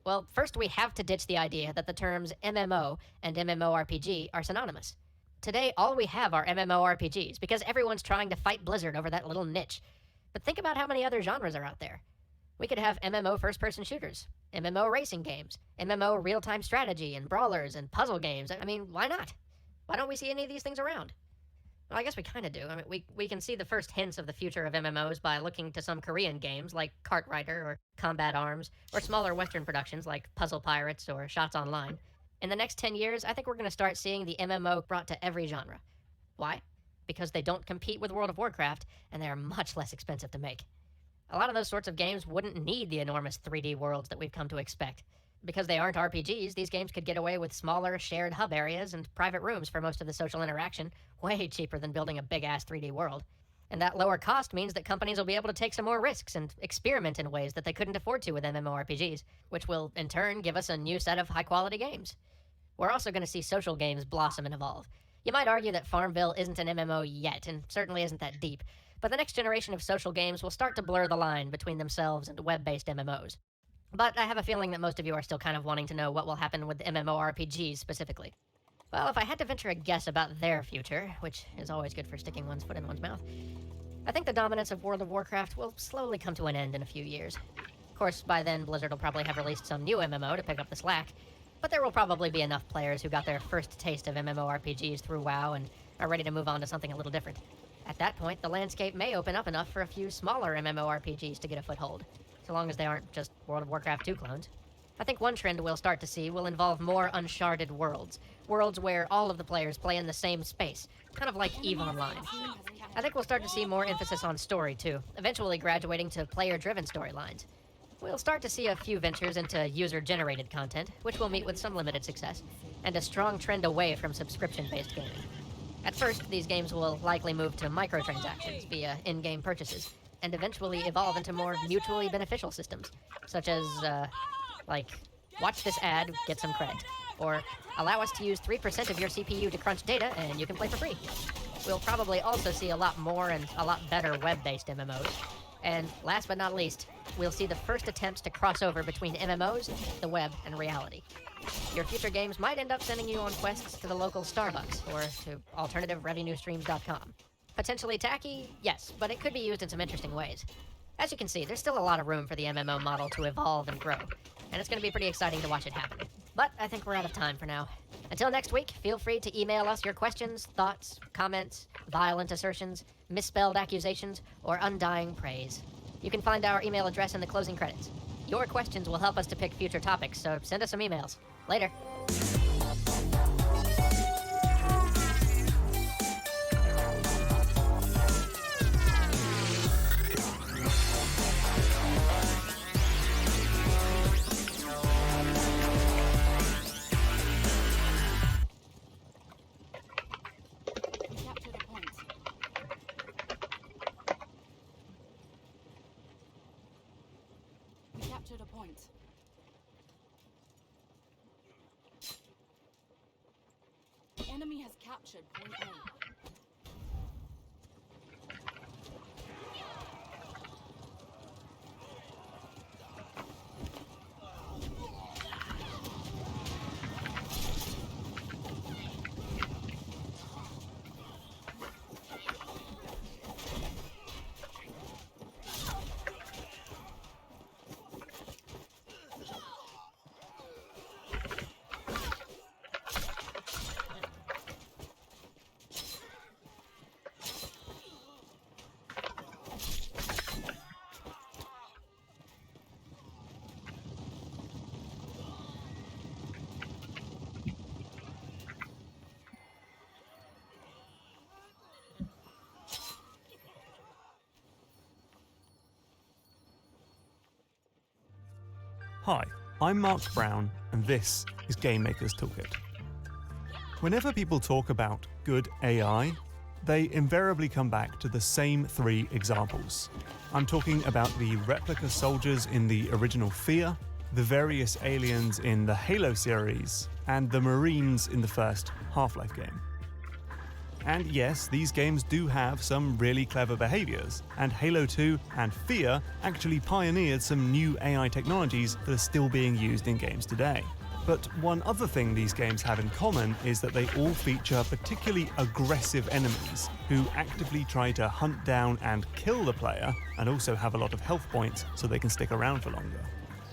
Well, first we have to ditch the idea that the terms MMO and MMORPG are synonymous. Today, all we have are MMORPGs because everyone's trying to fight Blizzard over that little niche. But think about how many other genres are out there. We could have MMO first-person shooters, MMO racing games, MMO real-time strategy, and brawlers, and puzzle games. I mean, why not? Why don't we see any of these things around? Well, I guess we kind of do. I mean, we can see the first hints of the future of MMOs by looking to some Korean games like Cartrider or Combat Arms, or smaller Western productions like Puzzle Pirates or Shots Online. In the next 10 years, I think we're going to start seeing the MMO brought to every genre. Why? Because they don't compete with World of Warcraft, and they are much less expensive to make. A lot of those sorts of games wouldn't need the enormous 3D worlds that we've come to expect. Because they aren't RPGs, these games could get away with smaller, shared hub areas and private rooms for most of the social interaction, way cheaper than building a big-ass 3D world. And that lower cost means that companies will be able to take some more risks and experiment in ways that they couldn't afford to with MMORPGs, which will, in turn, give us a new set of high-quality games. We're also going to see social games blossom and evolve. You might argue that Farmville isn't an MMO yet, and certainly isn't that deep, but the next generation of social games will start to blur the line between themselves and web-based MMOs. But I have a feeling that most of you are still kind of wanting to know what will happen with MMORPGs specifically. Well, if I had to venture a guess about their future, which is always good for sticking one's foot in one's mouth, I think the dominance of World of Warcraft will slowly come to an end in a few years. Of course, by then, Blizzard will probably have released some new MMO to pick up the slack, but there will probably be enough players who got their first taste of MMORPGs through WoW and are ready to move on to something a little different. At that point, the landscape may open up enough for a few smaller MMORPGs to get a foothold, so long as they aren't just World of Warcraft 2 clones. I think one trend we'll start to see will involve more uncharted worlds. Worlds where all of the players play in the same space, kind of like EVE Online. I think we'll start to see more emphasis on story, too, eventually graduating to player-driven storylines. We'll start to see a few ventures into user-generated content, which will meet with some limited success, and a strong trend away from subscription-based gaming. At first, these games will likely move to microtransactions via in-game purchases, and eventually evolve into more mutually beneficial systems, such as, like, watch this ad, get some credit, or allow us to use 3% of your CPU to crunch data and you can play for free. We'll probably also see a lot more and a lot better web-based MMOs. And last but not least, we'll see the first attempts to cross over between MMOs, the web, and reality. Your future games might end up sending you on quests to the local Starbucks or to alternativerevenuestreams.com. Potentially tacky? Yes, but it could be used in some interesting ways. As you can see, there's still a lot of room for the MMO model to evolve and grow, and it's going to be pretty exciting to watch it happen. But I think we're out of time for now. Until next week, feel free to email us your questions, thoughts, comments, violent assertions, misspelled accusations, or undying praise. You can find our email address in the closing credits. Your questions will help us to pick future topics, so send us some emails. Later.
Capture the point. We captured a point. The enemy has captured point A.
Hi, I'm Mark Brown, and this is Game Maker's Toolkit. Whenever people talk about good AI, they invariably come back to the same three examples. I'm talking about the replica soldiers in the original Fear, the various aliens in the Halo series, and the Marines in the first Half-Life game. And yes, these games do have some really clever behaviors, and Halo 2 and Fear actually pioneered some new AI technologies that are still being used in games today. But one other thing these games have in common is that they all feature particularly aggressive enemies who actively try to hunt down and kill the player, and also have a lot of health points so they can stick around for longer.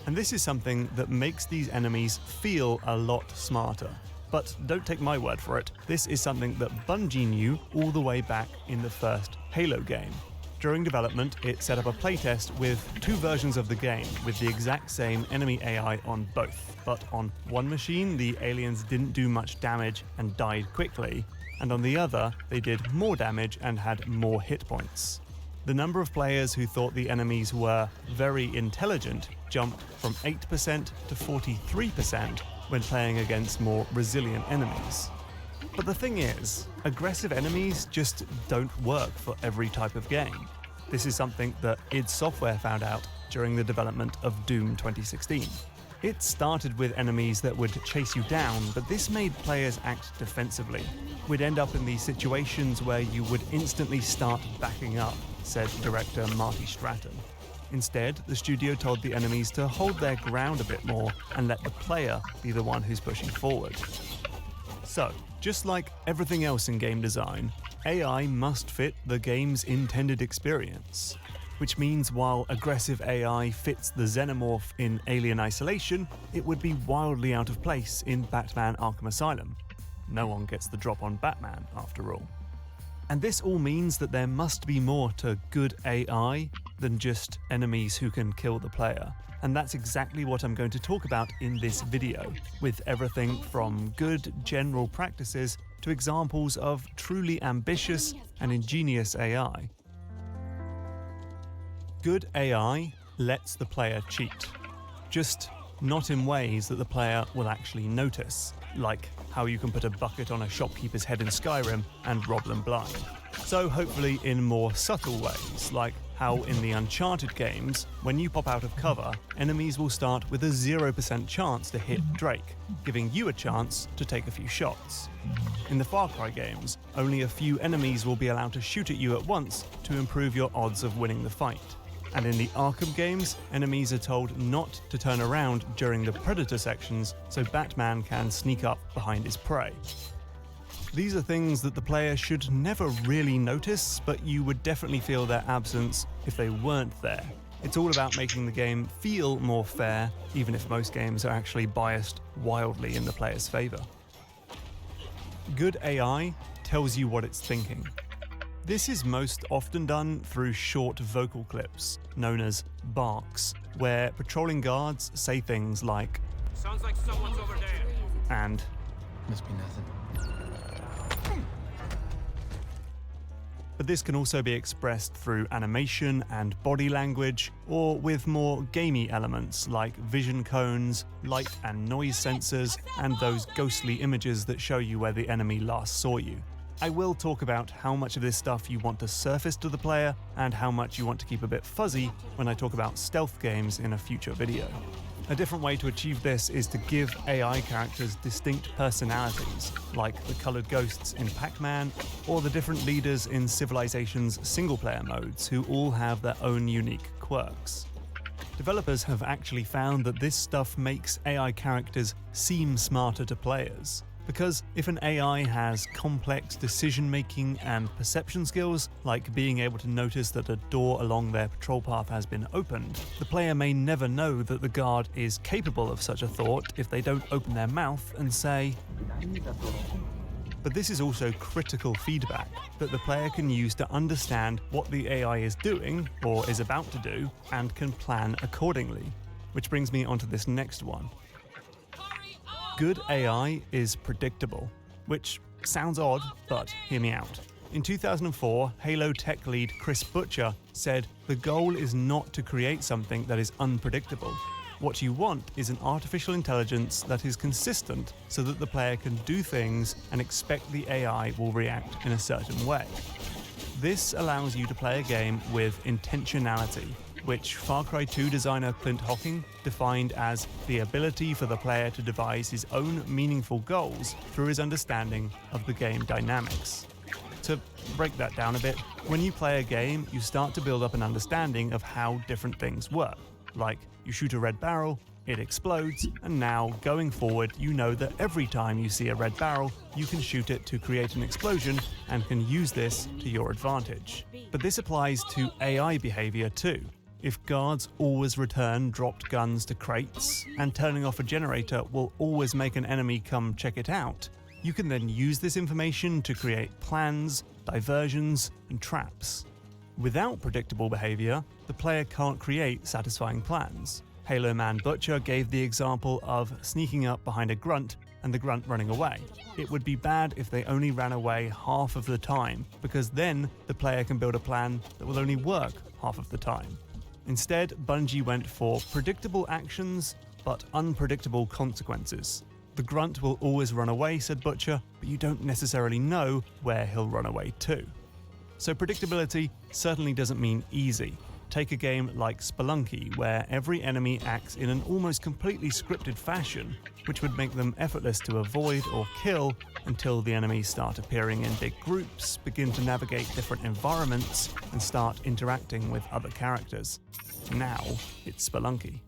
And this is something that makes these enemies feel a lot smarter. But don't take my word for it, this is something that Bungie knew all the way back in the first Halo game. During development, it set up a playtest with two versions of the game, with the exact same enemy AI on both. But on one machine, the aliens didn't do much damage and died quickly, and on the other, they did more damage and had more hit points. The number of players who thought the enemies were very intelligent jumped from 8% to 43% when playing against more resilient enemies. But the thing is, aggressive enemies just don't work for every type of game. This is something that id Software found out during the development of Doom 2016. It started with enemies that would chase you down, but this made players act defensively. We'd end up in these situations where you would instantly start backing up, said director Marty Stratton. Instead, the studio told the enemies to hold their ground a bit more and let the player be the one who's pushing forward. So, just like everything else in game design, AI must fit the game's intended experience. Which means while aggressive AI fits the Xenomorph in Alien Isolation, it would be wildly out of place in Batman Arkham Asylum. No one gets the drop on Batman, after all. And this all means that there must be more to good AI than just enemies who can kill the player. And that's exactly what I'm going to talk about in this video, with everything from good general practices to examples of truly ambitious and ingenious AI. Good AI lets the player cheat, just not in ways that the player will actually notice, like how you can put a bucket on a shopkeeper's head in Skyrim and rob them blind. So hopefully in more subtle ways, like how in the Uncharted games, when you pop out of cover, enemies will start with a 0% chance to hit Drake, giving you a chance to take a few shots. In the Far Cry games, only a few enemies will be allowed to shoot at you at once to improve your odds of winning the fight. And in the Arkham games, enemies are told not to turn around during the Predator sections so Batman can sneak up behind his prey. These are things that the player should never really notice, but you would definitely feel their absence if they weren't there. It's all about making the game feel more fair, even if most games are actually biased wildly in the player's favor. Good AI tells you what it's thinking. This is most often done through short vocal clips, known as barks, where patrolling guards say things like,
Sounds like someone's over there.
and
Must be nothing.
but this can also be expressed through animation and body language, or with more gamey elements like vision cones, light and noise sensors, and those ghostly images that show you where the enemy last saw you. I will talk about how much of this stuff you want to surface to the player and how much you want to keep a bit fuzzy when I talk about stealth games in a future video. A different way to achieve this is to give AI characters distinct personalities, like the colored ghosts in Pac-Man, or the different leaders in Civilization's single-player modes, who all have their own unique quirks. Developers have actually found that this stuff makes AI characters seem smarter to players. Because if an AI has complex decision-making and perception skills, like being able to notice that a door along their patrol path has been opened, the player may never know that the guard is capable of such a thought if they don't open their mouth and say. But this is also critical feedback that the player can use to understand what the AI is doing, or is about to do, and can plan accordingly. Which brings me onto this next one. Good AI is predictable, which sounds odd, but hear me out. In 2004, Halo tech lead Chris Butcher said, "The goal is not to create something that is unpredictable. What you want is an artificial intelligence that is consistent so that the player can do things and expect the AI will react in a certain way." This allows you to play a game with intentionality, which Far Cry 2 designer Clint Hocking defined as the ability for the player to devise his own meaningful goals through his understanding of the game dynamics. To break that down a bit, when you play a game, you start to build up an understanding of how different things work. Like, you shoot a red barrel, it explodes, and now, going forward, you know that every time you see a red barrel, you can shoot it to create an explosion and can use this to your advantage. But this applies to AI behavior too. If guards always return dropped guns to crates, and turning off a generator will always make an enemy come check it out, you can then use this information to create plans, diversions, and traps. Without predictable behavior, the player can't create satisfying plans. Halo man Butcher gave the example of sneaking up behind a grunt and the grunt running away. It would be bad if they only ran away half of the time, because then the player can build a plan that will only work half of the time. Instead, Bungie went for predictable actions, but unpredictable consequences. The grunt will always run away, said Butcher, but you don't necessarily know where he'll run away to. So predictability certainly doesn't mean easy. Take a game like Spelunky, where every enemy acts in an almost completely scripted fashion, which would make them effortless to avoid or kill until the enemies start appearing in big groups, begin to navigate different environments, and start interacting with other characters. Now, it's Spelunky.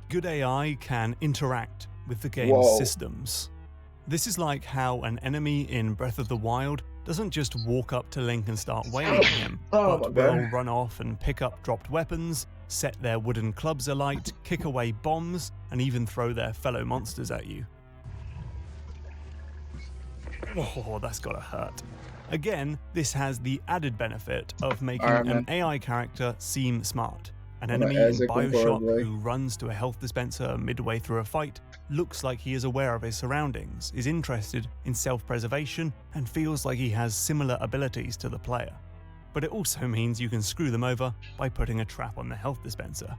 Good AI can interact with the game's systems. This is like how an enemy in Breath of the Wild doesn't just walk up to Link and start wailing at him, but will run off and pick up dropped weapons, set their wooden clubs alight, kick away bombs, and even throw their fellow monsters at you. Oh, that's gotta hurt. Again, this has the added benefit of making an AI character seem smart. An enemy in Bioshock who runs to a health dispenser midway through a fight looks like he is aware of his surroundings, is interested in self-preservation, and feels like he has similar abilities to the player. But it also means you can screw them over by putting a trap on the health dispenser.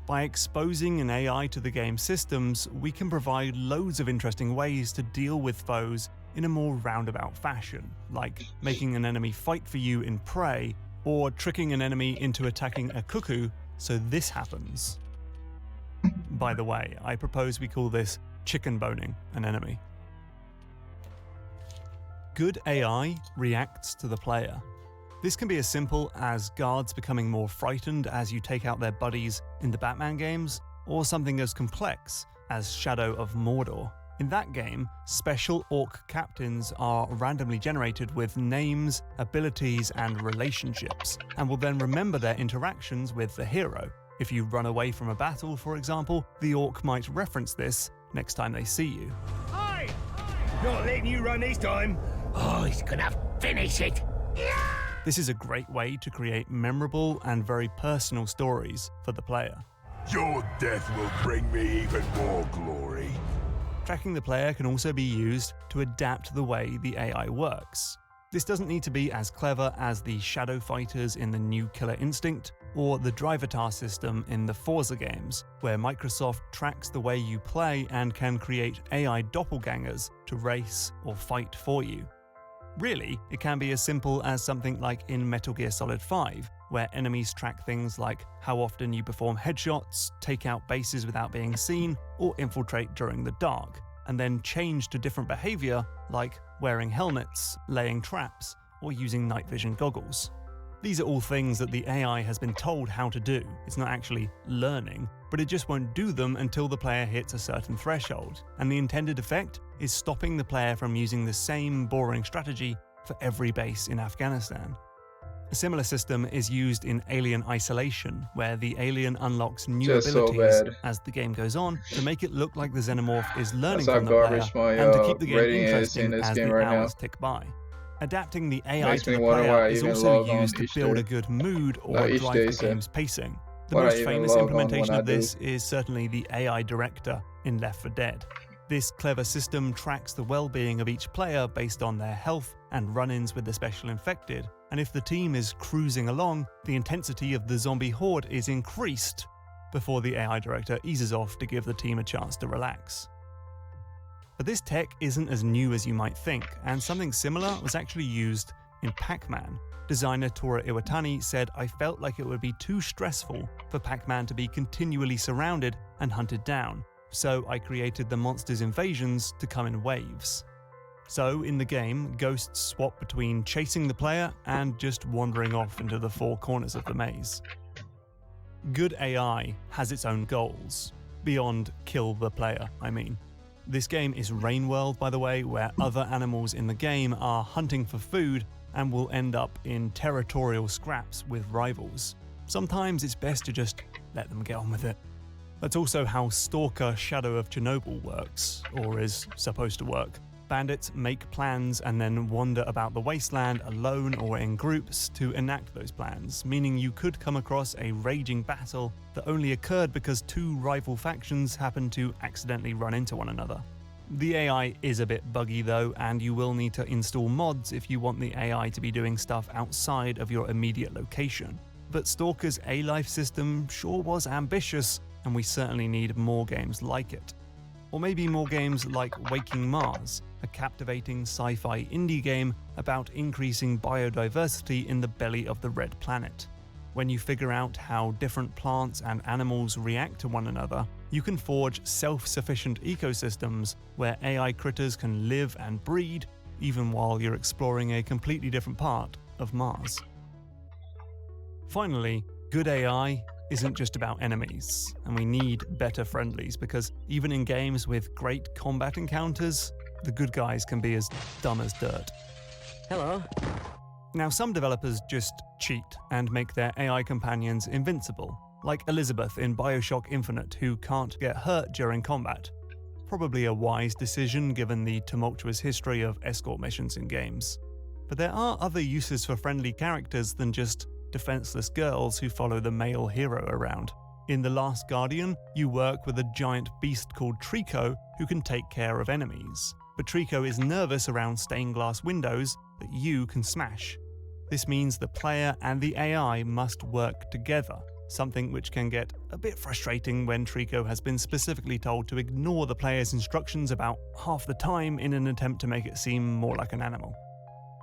By exposing an AI to the game's systems, we can provide loads of interesting ways to deal with foes in a more roundabout fashion, like making an enemy fight for you in Prey, or tricking an enemy into attacking a cuckoo so this happens. By the way, I propose we call this chicken boning an enemy. Good AI reacts to the player. This can be as simple as guards becoming more frightened as you take out their buddies in the Batman games, or something as complex as Shadow of Mordor. In that game, special orc captains are randomly generated with names, abilities, and relationships, and will then remember their interactions with the hero. If you run away from a battle, for example, the orc might reference this next time they see you.
Not letting you run this time. Oh, he's gonna finish it.
This is a great way to create memorable and very personal stories for the player.
Your death will bring me even more glory.
Tracking the player can also be used to adapt the way the AI works. This doesn't need to be as clever as the shadow fighters in the new Killer Instinct or the Drivatar system in the Forza games, where Microsoft tracks the way you play and can create AI doppelgangers to race or fight for you. Really, it can be as simple as something like in Metal Gear Solid 5, where enemies track things like how often you perform headshots, take out bases without being seen, or infiltrate during the dark, and then change to different behavior like wearing helmets, laying traps, or using night vision goggles. These are all things that the AI has been told how to do. It's not actually learning, but it just won't do them until the player hits a certain threshold, and the intended effect is stopping the player from using the same boring strategy for every base in Afghanistan. A similar system is used in Alien Isolation, where the alien unlocks new abilities as the game goes on to make it look like the xenomorph is learning from the player and to keep the game interesting as the hours tick by. Adapting the AI to the player is also used to build a good mood or drive the game's pacing. The most famous implementation of this is certainly the AI director in Left 4 Dead. This clever system tracks the well-being of each player based on their health and run-ins with the special infected, and if the team is cruising along, the intensity of the zombie horde is increased before the AI director eases off to give the team a chance to relax. But this tech isn't as new as you might think, and something similar was actually used in Pac-Man. Designer Tora Iwatani said, "I felt like it would be too stressful for Pac-Man to be continually surrounded and hunted down, so I created the monsters' invasions to come in waves." So in the game, ghosts swap between chasing the player and just wandering off into the four corners of the maze. Good AI has its own goals, beyond kill the player, I mean. This game is Rain World, by the way, where other animals in the game are hunting for food and will end up in territorial scraps with rivals. Sometimes it's best to just let them get on with it. That's also how Stalker Shadow of Chernobyl works, or is supposed to work. Bandits make plans and then wander about the wasteland alone or in groups to enact those plans, meaning you could come across a raging battle that only occurred because two rival factions happened to accidentally run into one another. The AI is a bit buggy though, and you will need to install mods if you want the AI to be doing stuff outside of your immediate location. But Stalker's A-Life system sure was ambitious, and we certainly need more games like it. Or maybe more games like Waking Mars, a captivating sci-fi indie game about increasing biodiversity in the belly of the Red Planet. When you figure out how different plants and animals react to one another, you can forge self-sufficient ecosystems where AI critters can live and breed, even while you're exploring a completely different part of Mars. Finally, good AI isn't just about enemies, and we need better friendlies, because even in games with great combat encounters, the good guys can be as dumb as dirt.
Hello.
Now, some developers just cheat and make their AI companions invincible, like Elizabeth in BioShock Infinite, who can't get hurt during combat. Probably a wise decision given the tumultuous history of escort missions in games. But there are other uses for friendly characters than just defenseless girls who follow the male hero around. In The Last Guardian, you work with a giant beast called Trico who can take care of enemies. But Trico is nervous around stained glass windows that you can smash. This means the player and the AI must work together, something which can get a bit frustrating when Trico has been specifically told to ignore the player's instructions about half the time in an attempt to make it seem more like an animal.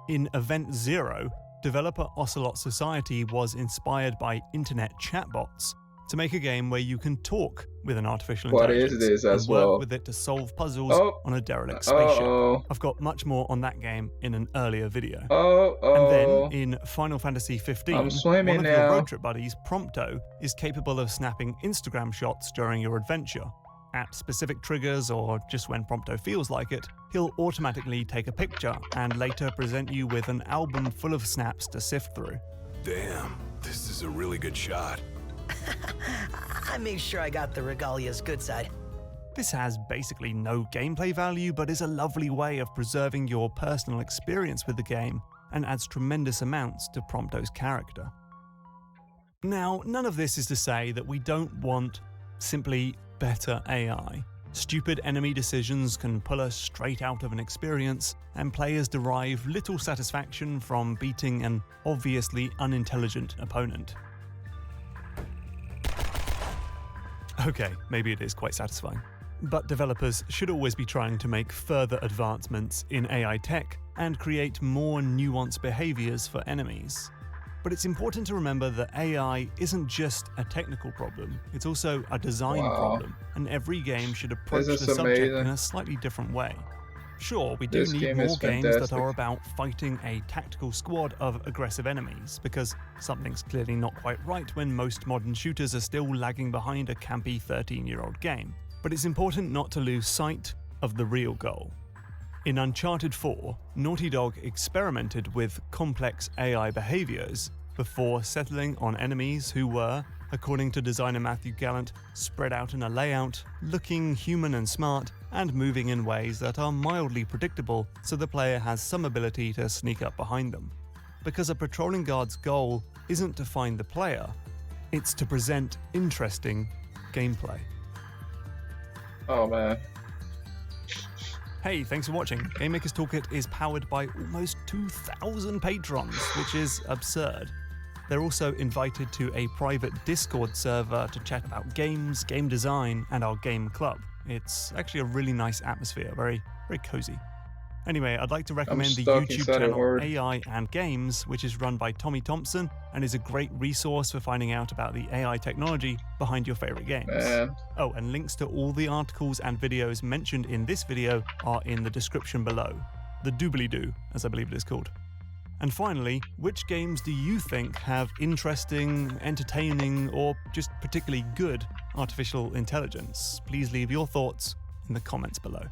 In Event Zero, developer Ocelot Society was inspired by internet chatbots to make a game where you can talk with an artificial intelligence and work with it to solve puzzles on a derelict spaceship. I've got much more on that game in an earlier video. And then in Final Fantasy XV, one of your road trip buddies, Prompto, is capable of snapping Instagram shots during your adventure. At specific triggers or just when Prompto feels like it, he'll automatically take a picture and later present you with an album full of snaps to sift through.
Damn, this is a really good shot.
I made sure I got the Regalia's good side.
This has basically no gameplay value, but is a lovely way of preserving your personal experience with the game and adds tremendous amounts to Prompto's character. Now, none of this is to say that we don't want simply better AI. Stupid enemy decisions can pull us straight out of an experience, and players derive little satisfaction from beating an obviously unintelligent opponent. Okay, maybe it is quite satisfying. But developers should always be trying to make further advancements in AI tech and create more nuanced behaviors for enemies. But it's important to remember that AI isn't just a technical problem, it's also a design problem, and every game should approach the subject in a slightly different way. Sure, we do need more games that are about fighting a tactical squad of aggressive enemies, because something's clearly not quite right when most modern shooters are still lagging behind a campy 13-year-old game. But it's important not to lose sight of the real goal. In Uncharted 4, Naughty Dog experimented with complex AI behaviors before settling on enemies who were, according to designer Matthew Gallant, spread out in a layout, looking human and smart, and moving in ways that are mildly predictable so the player has some ability to sneak up behind them. Because a patrolling guard's goal isn't to find the player, it's to present interesting gameplay.
Oh man.
Hey, thanks for watching. GameMaker's Toolkit is powered by almost 2,000 patrons, which is absurd. They're also invited to a private Discord server to chat about games, game design, and our game club. It's actually a really nice atmosphere, very cozy. Anyway, I'd like to recommend the YouTube channel AI and Games, which is run by Tommy Thompson and is a great resource for finding out about the AI technology behind your favorite games. Oh, and links to all the articles and videos mentioned in this video are in the description below. The doobly-doo, as I believe it is called. And finally, which games do you think have interesting, entertaining, or just particularly good artificial intelligence? Please leave your thoughts in the comments below.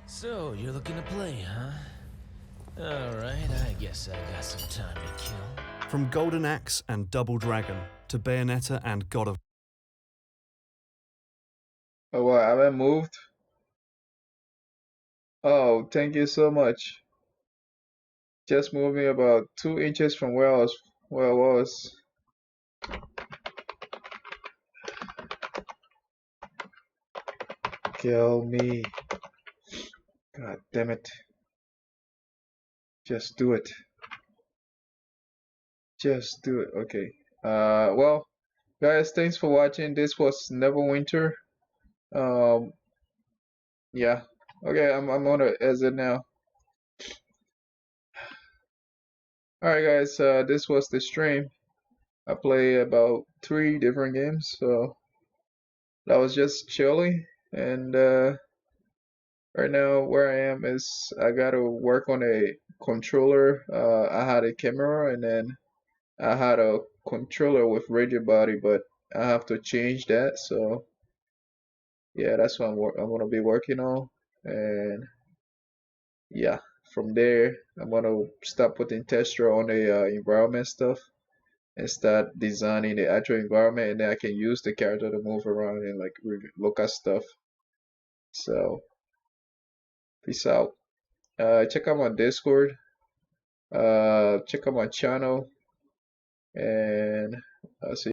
So, you're looking to play, huh? Alright, I guess I got some time to kill.
From Golden Axe and Double Dragon to Bayonetta and God of...
Oh, what? I haven't moved? Oh, thank you so much. Just moved me about 2 inches from where I was. Kill me. God damn it. Just do it. Just do it. Okay. Well, guys, thanks for watching. This was Neverwinter. Yeah. Okay, I'm gonna exit now. Alright guys, this was the stream. I played about 3 different games, so that was just chilling. And right now where I am is I gotta work on a controller. I had a camera and then I had a controller with rigid body, but I have to change that. So yeah, that's what I'm gonna be working on. And yeah, from there I'm gonna start putting texture on the environment stuff and start designing the actual environment, and then I can use the character to move around and like look at stuff. So peace out. Check out my Discord, check out my channel, and I'll see